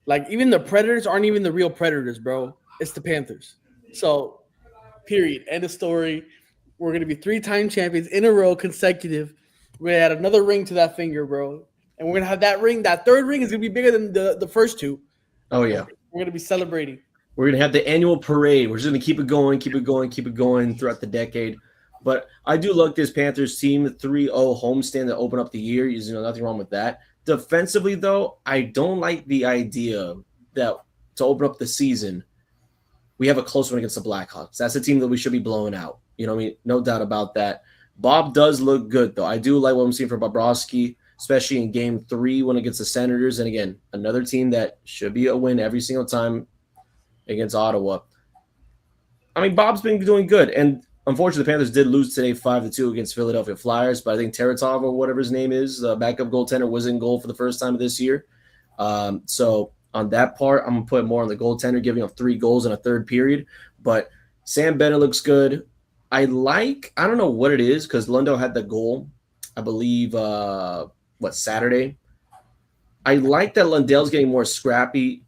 Like even the Predators aren't even the real Predators, bro. It's the Panthers. So. Period. End of story. We're going to be 3-time champions in a row, consecutive. We're going to add another ring to that finger, bro. And we're going to have that ring. That third ring is going to be bigger than the first 2. Oh, yeah. We're going to be celebrating. We're going to have the annual parade. We're just going to keep it going throughout the decade. But I do like this Panthers team, 3-0 homestand to open up the year. Nothing wrong with that. Defensively, though, I don't like the idea that to open up the season – we have a close one against the Blackhawks. That's a team that we should be blowing out. You know what I mean? No doubt about that. Bob does look good, though. I do like what I'm seeing from Bobrovsky, especially in Game 3 when against the Senators. And, again, another team that should be a win every single time against Ottawa. I mean, Bob's been doing good. And, unfortunately, the Panthers did lose today 5-2 against Philadelphia Flyers. But I think Teratov or whatever his name is, the backup goaltender, was in goal for the first time this year. So – on that part, I'm going to put more on the goaltender, giving up 3 goals in a third period. But Sam Bennett looks good. I don't know what it is because Lundell had the goal, I believe, Saturday. I like that Lundell's getting more scrappy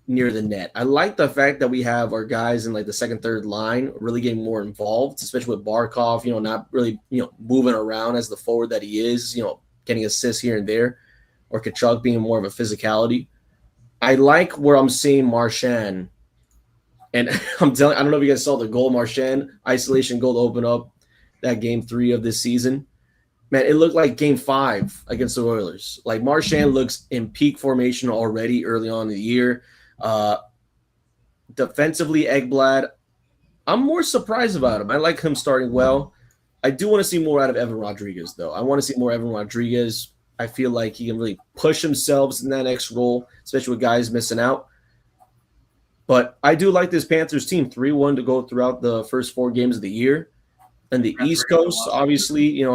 near the net. I like the fact that we have our guys in like the second, third line really getting more involved, especially with Barkov, not really, moving around as the forward that he is, getting assists here and there, or Kachuk being more of a physicality. I like where I'm seeing Marchand, and I don't know if you guys saw the goal, Marchand isolation goal to open up that Game 3 of this season. Man, it looked like Game 5 against the Oilers. Like Marchand looks in peak formation already early on in the year. Defensively, Ekblad, I'm more surprised about him. I like him starting well. I do want to see more out of Evan Rodriguez, though. I want to see more Evan Rodriguez. I feel like he can really push himself in that next role, especially with guys missing out. But I do like this Panthers team, 3-1 to go throughout the first 4 games of the year. And the East Coast, obviously, a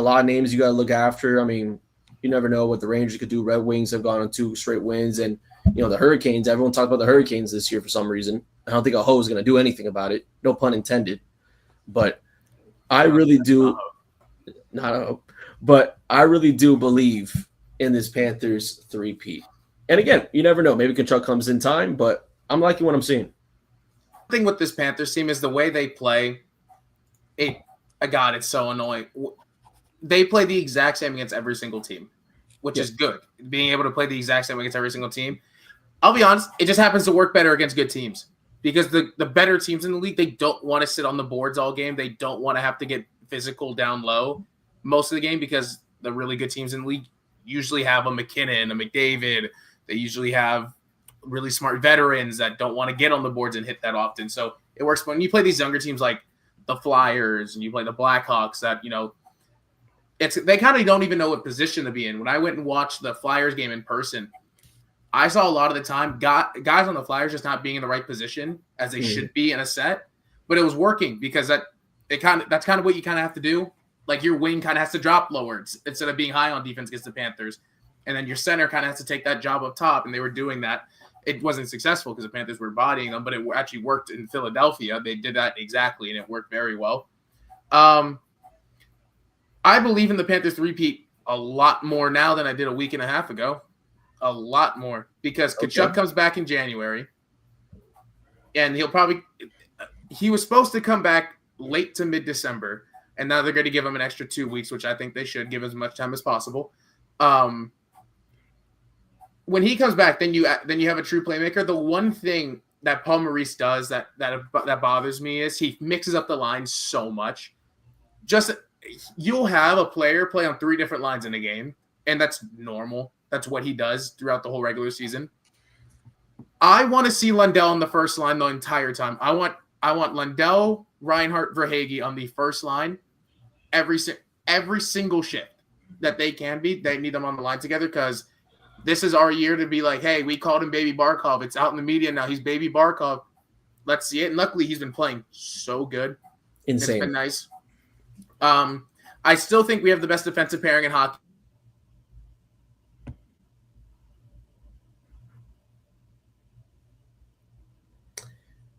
lot of names you got to look after. I mean, you never know what the Rangers could do. Red Wings have gone on 2 straight wins. And, the Hurricanes, everyone talked about the Hurricanes this year for some reason. I don't think a hoe is going to do anything about it. No pun intended. But I really do believe in this Panthers 3-peat. And again, you never know. Maybe Kachuk comes in time, but I'm liking what I'm seeing. The thing with this Panthers team is the way they play. God, it's so annoying. They play the exact same against every single team, which is good. Being able to play the exact same against every single team. I'll be honest, it just happens to work better against good teams because the better teams in the league, they don't want to sit on the boards all game. They don't want to have to get physical down low most of the game because the really good teams in the league usually have a McKinnon, a McDavid. They usually have really smart veterans that don't want to get on the boards and hit that often. So it works when you play these younger teams like the Flyers and you play the Blackhawks that, they kind of don't even know what position to be in. When I went and watched the Flyers game in person, I saw a lot of the time guys on the Flyers just not being in the right position as they should be in a set, but it was working because that's kind of what you kind of have to do. Like your wing kind of has to drop lower instead of being high on defense against the Panthers. And then your center kind of has to take that job up top. And they were doing that. It wasn't successful because the Panthers were bodying them, but it actually worked in Philadelphia. They did that exactly, and it worked very well. I believe in the Panthers repeat a lot more now than I did a week and a half ago. A lot more because Kachuk comes back in January, and he was supposed to come back late to mid-December, and now they're going to give him an extra 2 weeks, which I think they should give as much time as possible. When he comes back, then you have a true playmaker. The one thing that Paul Maurice does that bothers me is he mixes up the lines so much. You'll have a player play on 3 different lines in a game, and that's normal. That's what he does throughout the whole regular season. I want to see Lundell on the first line the entire time. I want Lundell, Reinhart, Verhaeghe on the first line every single shift that they can be. They need them on the line together because this is our year to be like, hey, we called him Baby Barkov. It's out in the media now. He's Baby Barkov. Let's see it. And luckily, he's been playing so good. Insane. It's been nice. I still think we have the best defensive pairing in hockey.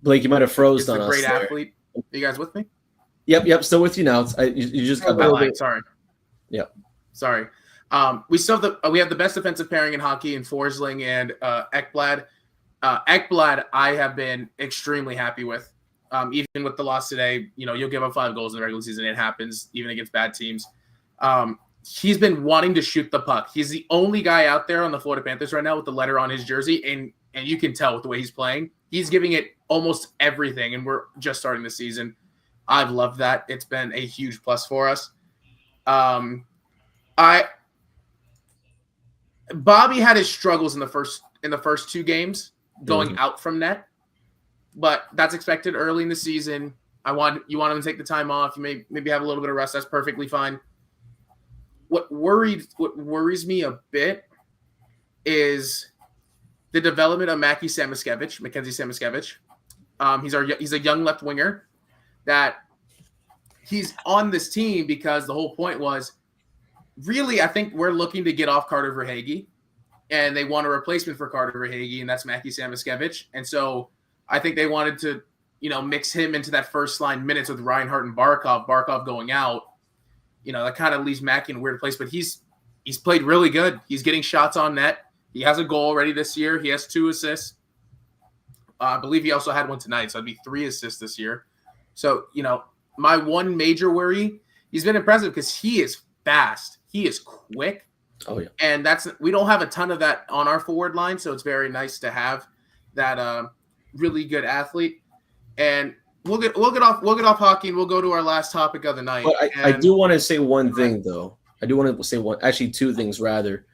Blake, you might have froze on us. He's a great athlete. Are you guys with me? Yep. Still with you now. You just got back. Sorry. Yep. Sorry. We have the best defensive pairing in hockey in Forsling and Ekblad. Ekblad, I have been extremely happy with. Even with the loss today, you'll give up 5 goals in the regular season. It happens even against bad teams. He's been wanting to shoot the puck. He's the only guy out there on the Florida Panthers right now with the letter on his jersey, and you can tell with the way he's playing. He's giving it almost everything, and we're just starting the season. I've loved that. It's been a huge plus for us. Bobby had his struggles in the first 2 games going out from net, but that's expected early in the season. You want him to take the time off. You maybe have a little bit of rest. That's perfectly fine. What worries me a bit is the development of Mackenzie Samoskevich. He's a young left winger that he's on this team because the whole point was really, I think we're looking to get off Carter Verhaeghe, and they want a replacement for Carter Verhaeghe, and that's Mackie Samoskevich. And so I think they wanted to, mix him into that first line minutes with Reinhart and Barkov. Barkov going out, that kind of leaves Mackie in a weird place. But he's played really good. He's getting shots on net. He has a goal already this year. He has 2 assists. I believe he also had one tonight, so it'd be 3 assists this year. So, my one major worry, he's been impressive because he is fast. He is quick. Oh, yeah. And we don't have a ton of that on our forward line, so it's very nice to have that really good athlete. And we'll get off hockey and we'll go to our last topic of the night. But I do want to say one thing though. I do want to say two things rather.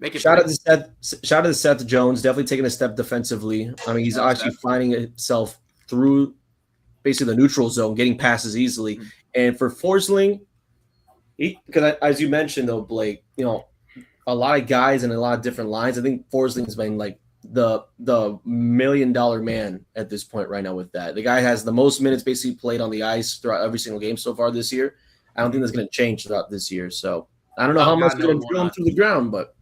Make it Shout out to Seth Jones, definitely taking a step defensively. I mean, he's actually finding himself through basically the neutral zone, getting passes easily. Mm-hmm. And for Forsling, because as you mentioned though, Blake, a lot of guys and a lot of different lines. I think Forsling's been like the $1 million man at this point right now with that. The guy has the most minutes basically played on the ice throughout every single game so far this year. I don't think that's going to change throughout this year. So I don't know how much it's going to drill him through the ground, but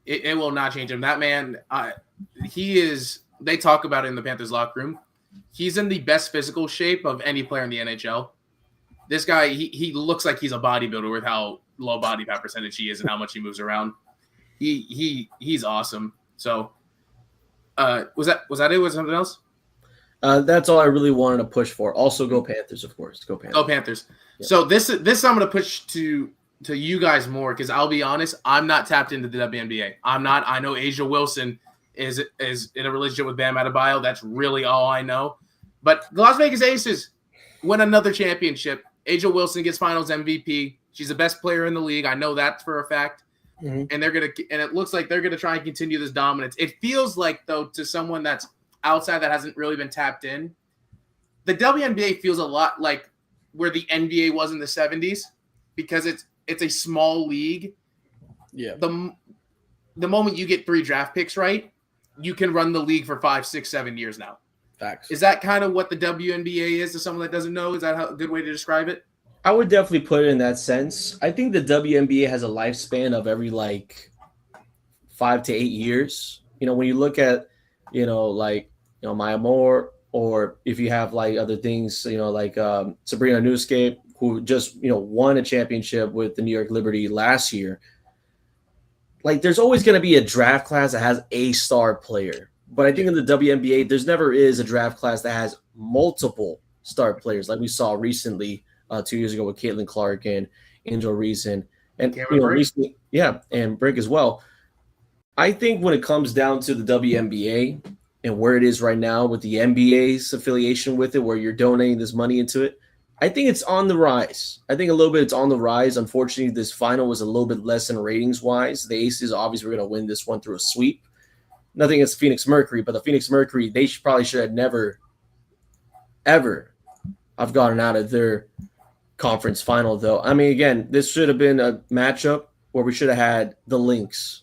it will not change him. That man, he is. They talk about it in the Panthers locker room. He's in the best physical shape of any player in the NHL. This guy, he looks like he's a bodybuilder with how low body fat percentage he is and how much he moves around. He's awesome. So, was that it? Was something else? That's all I really wanted to push for. Also, go Panthers, of course. Go Panthers. Go Panthers. Yeah. So this I'm going to push to you guys more because I'll be honest, I'm not tapped into the WNBA. I'm not. I know Asia Wilson is in a relationship with Bam Adebayo. That's really all I know. But the Las Vegas Aces win another championship. Asia Wilson gets Finals MVP. She's the best player in the league. I know that for a fact. Mm-hmm. And it looks like they're gonna try and continue this dominance. It feels like though to someone that's outside that hasn't really been tapped in, the WNBA feels a lot like where the NBA was in the 70s because it's a small league. Yeah. The moment you get 3 draft picks right, you can run the league for 5, 6, 7 years now. Facts. Is that kind of what the WNBA is to someone that doesn't know? Is that a good way to describe it? I would definitely put it in that sense. I think the WNBA has a lifespan of every 5 to 8 years. When you look at, Maya Moore, or if you have other things, Sabrina Newscape, who just, won a championship with the New York Liberty last year. There's always going to be a draft class that has a star player. But I think in the WNBA, there's never is a draft class that has multiple star players like we saw recently 2 years ago with Caitlin Clark and Angel Reason. And recently, and Brick as well. I think when it comes down to the WNBA and where it is right now with the NBA's affiliation with it, where you're donating this money into it, I think it's on the rise. I think a little bit it's on the rise. Unfortunately, this final was a little bit less than ratings-wise. The Aces obviously were going to win this one through a sweep. Nothing against Phoenix Mercury, but the Phoenix Mercury, they probably should have never, ever have gotten out of their conference final, though. I mean, again, this should have been a matchup where we should have had the Lynx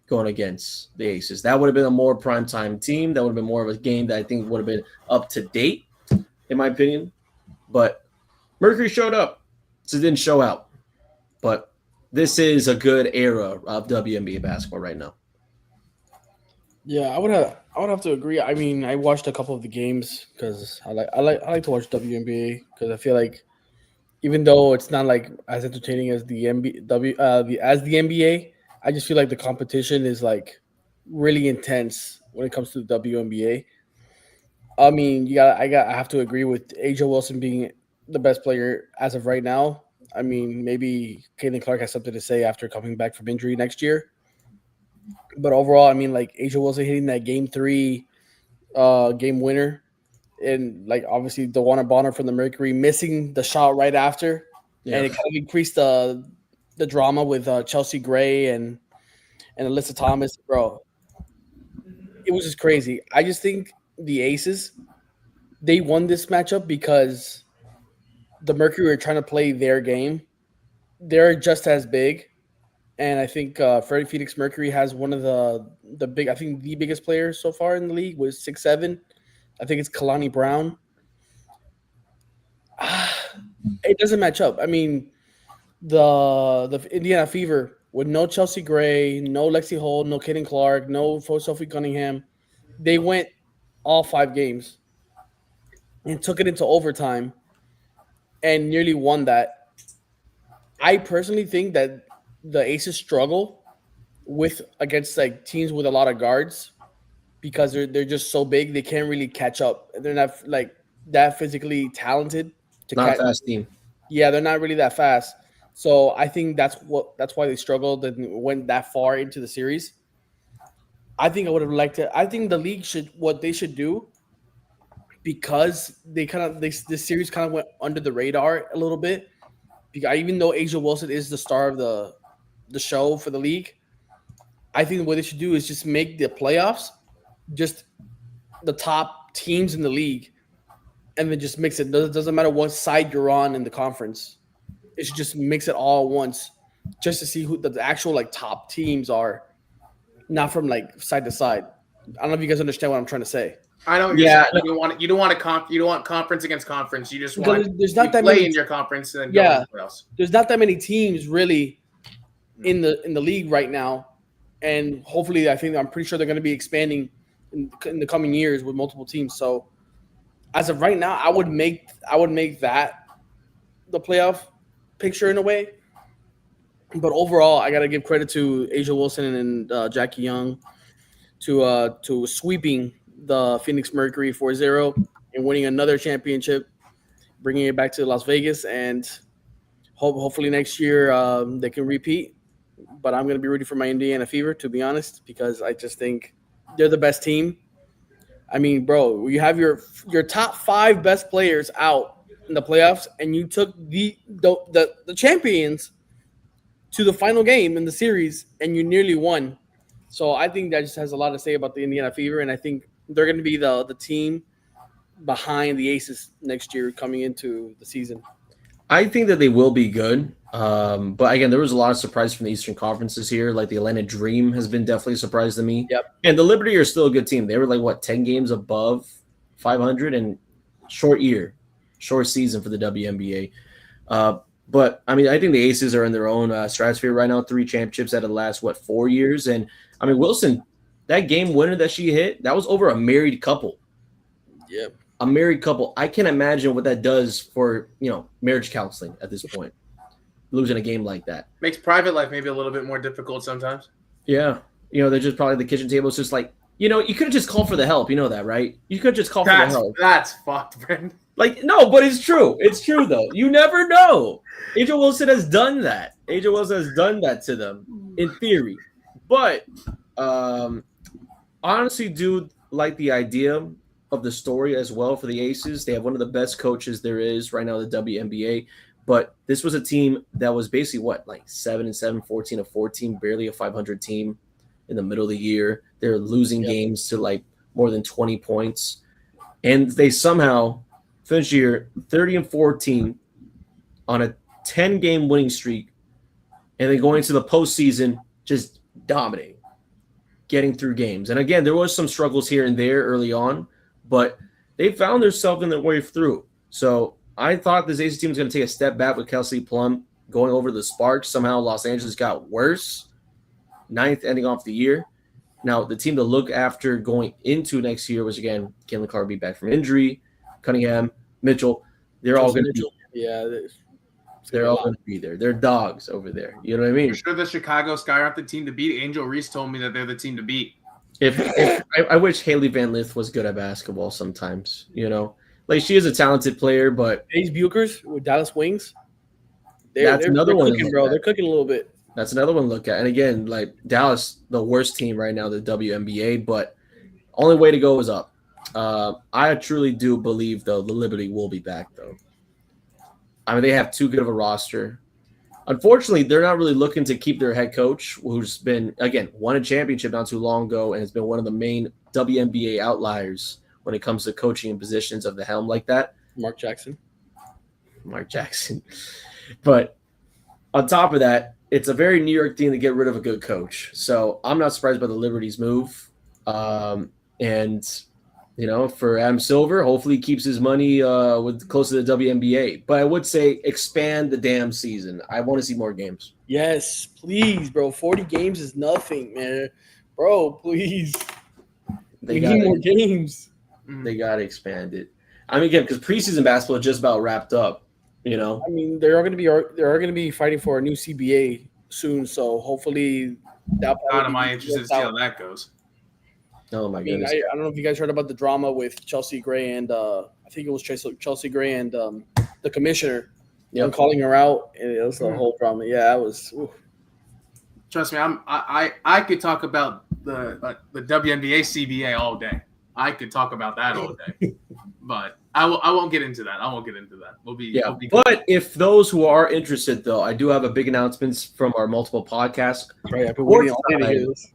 going against the Aces. That would have been a more primetime team. That would have been more of a game that I think would have been up to date, in my opinion. But Mercury showed up, so it didn't show out. But this is a good era of WNBA basketball right now. Yeah, I would have to agree. I mean, I watched a couple of the games because I like to watch WNBA because I feel like even though it's not as entertaining as the NBA, I just feel like the competition is really intense when it comes to the WNBA. I mean, I have to agree with Asia Wilson being the best player as of right now. I mean, maybe Caitlin Clark has something to say after coming back from injury next year. But overall, I mean, Asia Wilson hitting that game 3 game winner, and obviously DeWanna Bonner from the Mercury missing the shot right after, and it kind of increased the drama with Chelsea Gray and Alyssa Thomas. Bro, it was just crazy. I just think the Aces, they won this matchup because the Mercury were trying to play their game. They're just as big. And I think Freddie Phoenix Mercury has one of the biggest players so far in the league was 6'7". I think it's Kalani Brown. It doesn't match up. I mean, the Indiana Fever with no Chelsea Gray, no Lexi Holt, no Kaden Clark, no Sophie Cunningham, they went all 5 games and took it into overtime and nearly won that. I personally think that the Aces struggle against teams with a lot of guards because they're just so big they can't really catch up. They're not that physically talented to not a fast team. Yeah, they're not really that fast. So I think that's why they struggled and went that far into the series. I think I would have liked it. I think the league what they should do because this series kind of went under the radar a little bit. Because even though Asia Wilson is the star of the show for the league, I think what they should do is just make the playoffs just the top teams in the league, and then just mix it. It doesn't matter what side you're on in the conference. It should just mix it all at once, just to see who the actual like top teams are, not from like side to side. I don't know if you guys understand what I'm trying to say. I know what you're saying. You don't want conference against conference. You just want there's not that play many in your conference and then go anywhere else. There's not that many teams really in the league right now, and hopefully, I'm pretty sure they're going to be expanding in the coming years with multiple teams. So, as of right now, I would make that the playoff picture in a way. But overall, I got to give credit to Asia Wilson and Jackie Young to sweeping the Phoenix Mercury 4-0 and winning another championship, bringing it back to Las Vegas, and hopefully next year they can repeat. But I'm going to be rooting for my Indiana Fever, to be honest, because I just think they're the best team. I mean, bro, you have your top 5 best players out in the playoffs, and you took the champions to the final game in the series, and you nearly won. So I think that just has a lot to say about the Indiana Fever, and I think they're going to be the team behind the Aces next year coming into the season. I think that they will be good. But again, there was a lot of surprise from the Eastern Conferences here. Like the Atlanta Dream has been definitely a surprise to me. Yep. And the Liberty are still a good team. They were like, 10 games above 500 and short season for the WNBA. But I mean, I think the Aces are in their own stratosphere right now. 3 championships out of the last, 4 years. And I mean, Wilson, that game winner that she hit, that was over a married couple. Yep. A married couple. I can't imagine what that does for, marriage counseling at this point. Losing a game like that. Makes private life maybe a little bit more difficult sometimes. Yeah. They're just probably the kitchen table is just like, you could have just called for the help. You know that, right? You could just call for the help. That's fucked, Brandon. Like, no, but it's true. It's true, though. You never know. Asia Wilson has done that. Asia Wilson has done that to them, in theory. But honestly, dude, like the idea of the story as well for the Aces. They have one of the best coaches there is right now in the WNBA. But this was a team that was basically 7-7, 14-14, barely a 500 team in the middle of the year. They're losing games to more than 20 points. And they somehow finished the year 30-14 on a 10-game winning streak. And then going into the postseason, just dominating, getting through games. And again, there was some struggles here and there early on, but they found themselves in their way through. So I thought this Aces team was going to take a step back with Kelsey Plum going over the Sparks. Somehow Los Angeles got worse. 9th ending off the year. Now, the team to look after going into next year was, again, Caitlin Clark be back from injury, Cunningham, Mitchell. They're all going to be they're all going to be there. They're dogs over there. You know what I mean? For sure the Chicago Sky aren't the team to beat. Angel Reese told me that they're the team to beat. I wish Haley Van Lith was good at basketball sometimes, Like, she is a talented player, but Paige Buchers with Dallas Wings. That's another one, bro. They're cooking a little bit. That's another one to look at. And again, Dallas, the worst team right now, the WNBA, but only way to go is up. I truly do believe, though, the Liberty will be back, though. I mean, they have too good of a roster. Unfortunately, they're not really looking to keep their head coach, who's been, again, won a championship not too long ago and has been one of the main WNBA outliers when it comes to coaching and positions of the helm like that. Mark Jackson. But on top of that, it's a very New York thing to get rid of a good coach. So I'm not surprised by the Liberty's move. For Adam Silver, hopefully he keeps his money with close to the WNBA. But I would say expand the damn season. I want to see more games. Yes, please, bro. 40 games is nothing, man. Bro, please. We need more games. They got to expand it. I mean, again, because preseason basketball is just about wrapped up, I mean, they're going to be fighting for a new CBA soon, so hopefully God, am I interested to see how that goes. Oh my goodness! I don't know if you guys heard about the drama with Chelsea Gray and I think it was Chelsea Gray and the commissioner, calling her out, and it was a whole drama. Yeah, that was. Oof. Trust me, I could talk about the WNBA CBA all day. I could talk about that all day, but I won't get into that. We'll be But if those who are interested, though, I do have a big announcements from our multiple podcasts. Right, I've been waiting all day to hear this.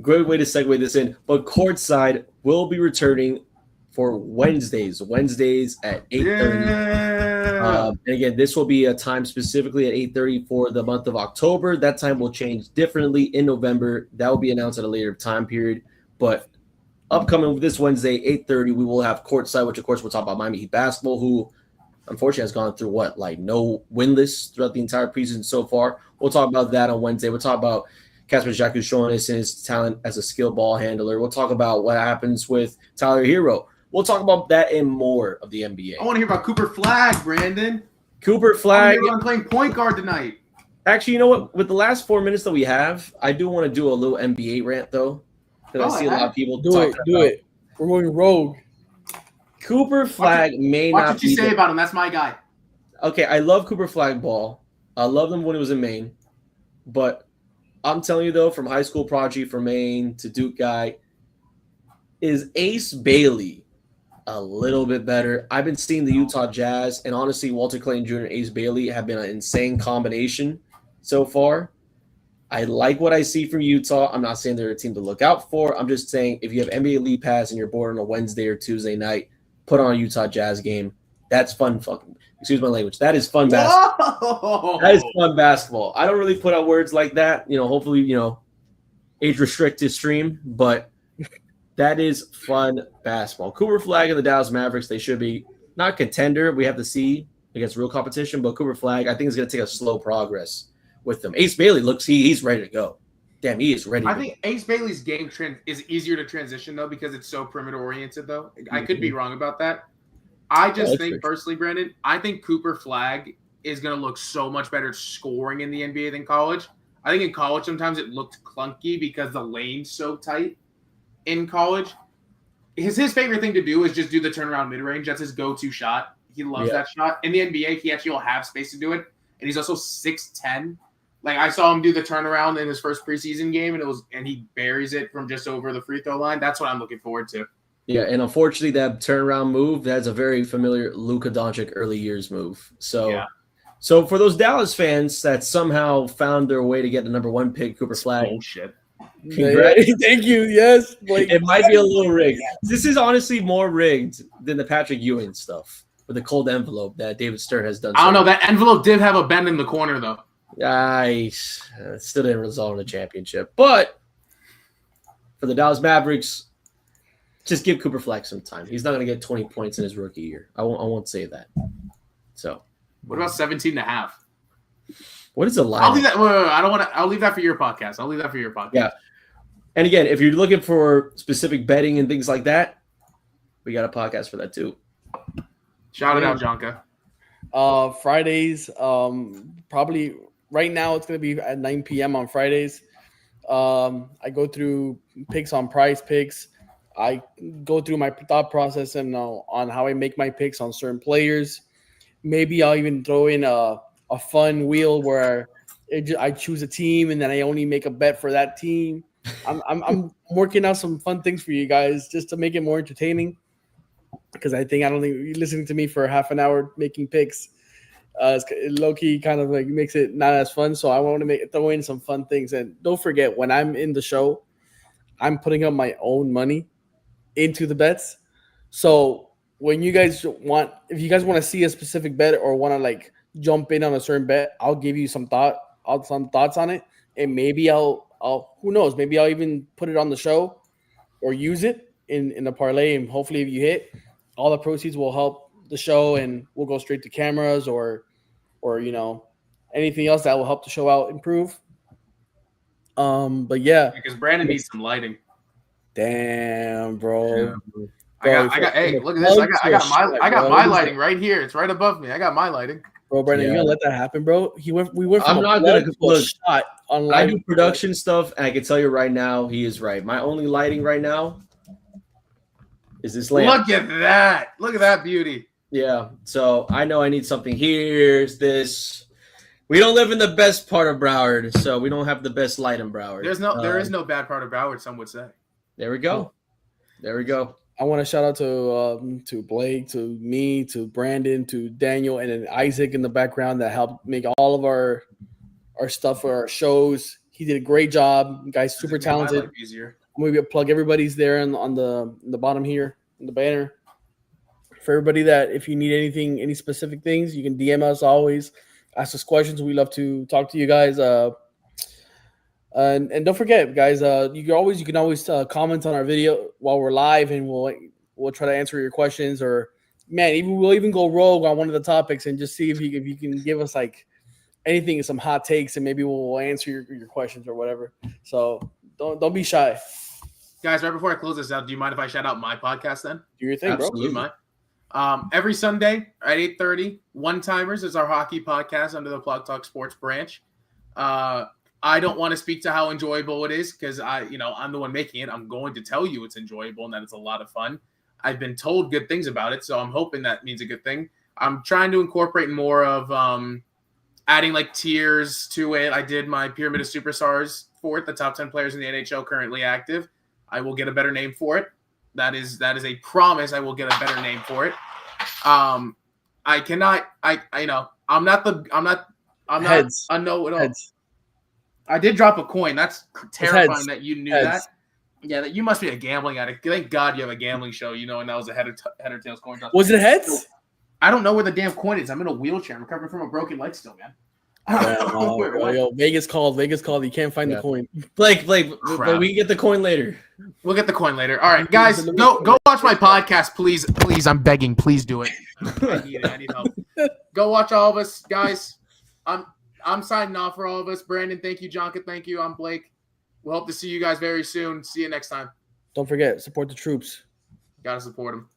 Great way to segue this in. But Courtside will be returning for Wednesdays at 8:30. Yeah. And again, this will be a time specifically at 8:30 for the month of October. That time will change differently in November. That will be announced at a later time period. But upcoming this Wednesday, 8:30, we will have Courtside, which of course we'll talk about Miami Heat basketball, who unfortunately has gone through no winless throughout the entire preseason so far. We'll talk about that on Wednesday. We'll talk about Casper Jacques showing us and his talent as a skilled ball handler. We'll talk about what happens with Tyler Hero. We'll talk about that and more of the NBA. I want to hear about Cooper Flagg, Brandon. Cooper Flagg. I'm playing point guard tonight. Actually, you know what? With the last 4 minutes that we have, I do want to do a little NBA rant, though. Because I see a lot of people do it. We're going rogue. Cooper Flagg may not be. What did you say about him? That's my guy. Okay, I love Cooper Flagg ball. I loved him when he was in Maine. But I'm telling you, though, from high school prodigy from Maine to Duke guy, is Ace Bailey a little bit better? I've been seeing the Utah Jazz, and honestly, Walter Clayton Jr. and Ace Bailey have been an insane combination so far. I like what I see from Utah. I'm not saying they're a team to look out for. I'm just saying if you have NBA League Pass and you're bored on a Wednesday or Tuesday night, put on a Utah Jazz game. That's fun. Excuse my language. That is fun basketball. That is fun basketball. I don't really put out words like that. Hopefully, age restricted stream, but that is fun basketball. Cooper Flagg and the Dallas Mavericks, they should be not contender. We have to see against real competition, but Cooper Flagg, I think, is going to take a slow progress with them. Ace Bailey looks he's ready to go. Damn, he is ready. I think Ace Bailey's game is easier to transition though because it's so perimeter oriented though. I could be wrong about that. I just think personally, Brandon, I think Cooper Flagg is going to look so much better scoring in the NBA than college. I think in college sometimes it looked clunky because the lane's so tight. In college, his favorite thing to do is just do the turnaround mid-range. That's his go-to shot. He loves that shot. In the NBA, he actually will have space to do it, and he's also 6'10". Like I saw him do the turnaround in his first preseason game, and he buries it from just over the free throw line. That's what I'm looking forward to. Yeah, and unfortunately, that turnaround move, that's a very familiar Luka Doncic early years move. So for those Dallas fans that somehow found their way to get the number 1 pick, Cooper Flagg. Bullshit. Thank you. Yes, Blake. It might be a little rigged. This is honestly more rigged than the Patrick Ewing stuff with the cold envelope that David Stern has done. I don't know. That envelope did have a bend in the corner, though. I still didn't result in a championship. But for the Dallas Mavericks, just give Cooper Flagg some time. He's not going to get 20 points in his rookie year. I won't say that. So, what about 17.5? What is the line? I'll leave that. I don't want to. I'll leave that for your podcast. Yeah. And again, if you're looking for specific betting and things like that, we got a podcast for that too. Shout it out, Jonka. Fridays, probably right now it's going to be at 9 p.m. on Fridays. I go through picks on Prize Picks. I go through my thought process and on how I make my picks on certain players. Maybe I'll even throw in a fun wheel where I choose a team and then I only make a bet for that team. I'm working out some fun things for you guys just to make it more entertaining. Because I don't think you're listening to me for half an hour making picks. Low key kind of like makes it not as fun. So I want to throw in some fun things. And don't forget, when I'm in the show, I'm putting up my own money into the bets. So when you guys if you guys want to see a specific bet or want to like jump in on a certain bet, I'll give you some thoughts on it, and maybe I'll who knows, maybe I'll even put it on the show or use it in a parlay, and hopefully if you hit, all the proceeds will help the show and we'll go straight to cameras or anything else that will help the show out improve. But yeah, because Brandon needs some lighting. Damn, bro. Yeah. I got. Hey, look at this. I got my lighting right here. It's right above me. I got my lighting. Bro, Brandon, you gonna let that happen, bro? We went from I'm not gonna look. Shot on I do production stuff, and I can tell you right now, he is right. My only lighting right now is this lamp. Look at that! Look at that beauty. Yeah. So I know I need something. Here's this. We don't live in the best part of Broward, so we don't have the best light in Broward. There is no bad part of Broward. Some would say. There we go. I want to shout out to Blake, to me, to Brandon, to Daniel, and then Isaac in the background that helped make all of our stuff for our shows. He did a great job. Guy's super talented. Easier. I'm gonna plug everybody's there on the bottom here in the banner. For everybody that if you need anything, any specific things, you can DM us always. Ask us questions. We love to talk to you guys. And don't forget, guys, you can always comment on our video while we're live, and we'll try to answer your questions. Or man, we'll even go rogue on one of the topics and just see if you can give us like anything, some hot takes, and maybe we'll answer your questions or whatever. So don't be shy. Guys, right before I close this out, do you mind if I shout out my podcast then? Do your thing, Absolutely. bro. Do you mind? Every Sunday at 8:30, One Timers is our hockey podcast under the PlugTalkSports branch. I don't want to speak to how enjoyable it is because I'm the one making it. I'm going to tell you it's enjoyable and that it's a lot of fun. I've been told good things about it, so I'm hoping that means a good thing. I'm trying to incorporate more of adding like tiers to it. I did my Pyramid of Superstars for it, the top 10 players in the NHL currently active. I will get a better name for it. That is a promise. I will get a better name for it. I'm not Heads. a know-it-all. Heads. I did drop a coin. That's terrifying Heads. that you knew Heads. that. Yeah, that you must be a gambling addict. Thank God you have a gambling show, and that was a head or tails coin drop. Was it heads? I don't know where the damn coin is. I'm in a wheelchair. I'm recovering from a broken leg still, man. Yo, Vegas called. You can't find the coin. Blake, Crap. but we can get the coin later. We'll get the coin later. All right, guys, go watch my podcast, please. Please, I'm begging. Please do it. I need it. I need help. Go watch all of us, guys. I'm signing off for all of us. Brandon, thank you. Jonka, thank you. I'm Blake. We'll hope to see you guys very soon. See you next time. Don't forget, support the troops. Gotta support them.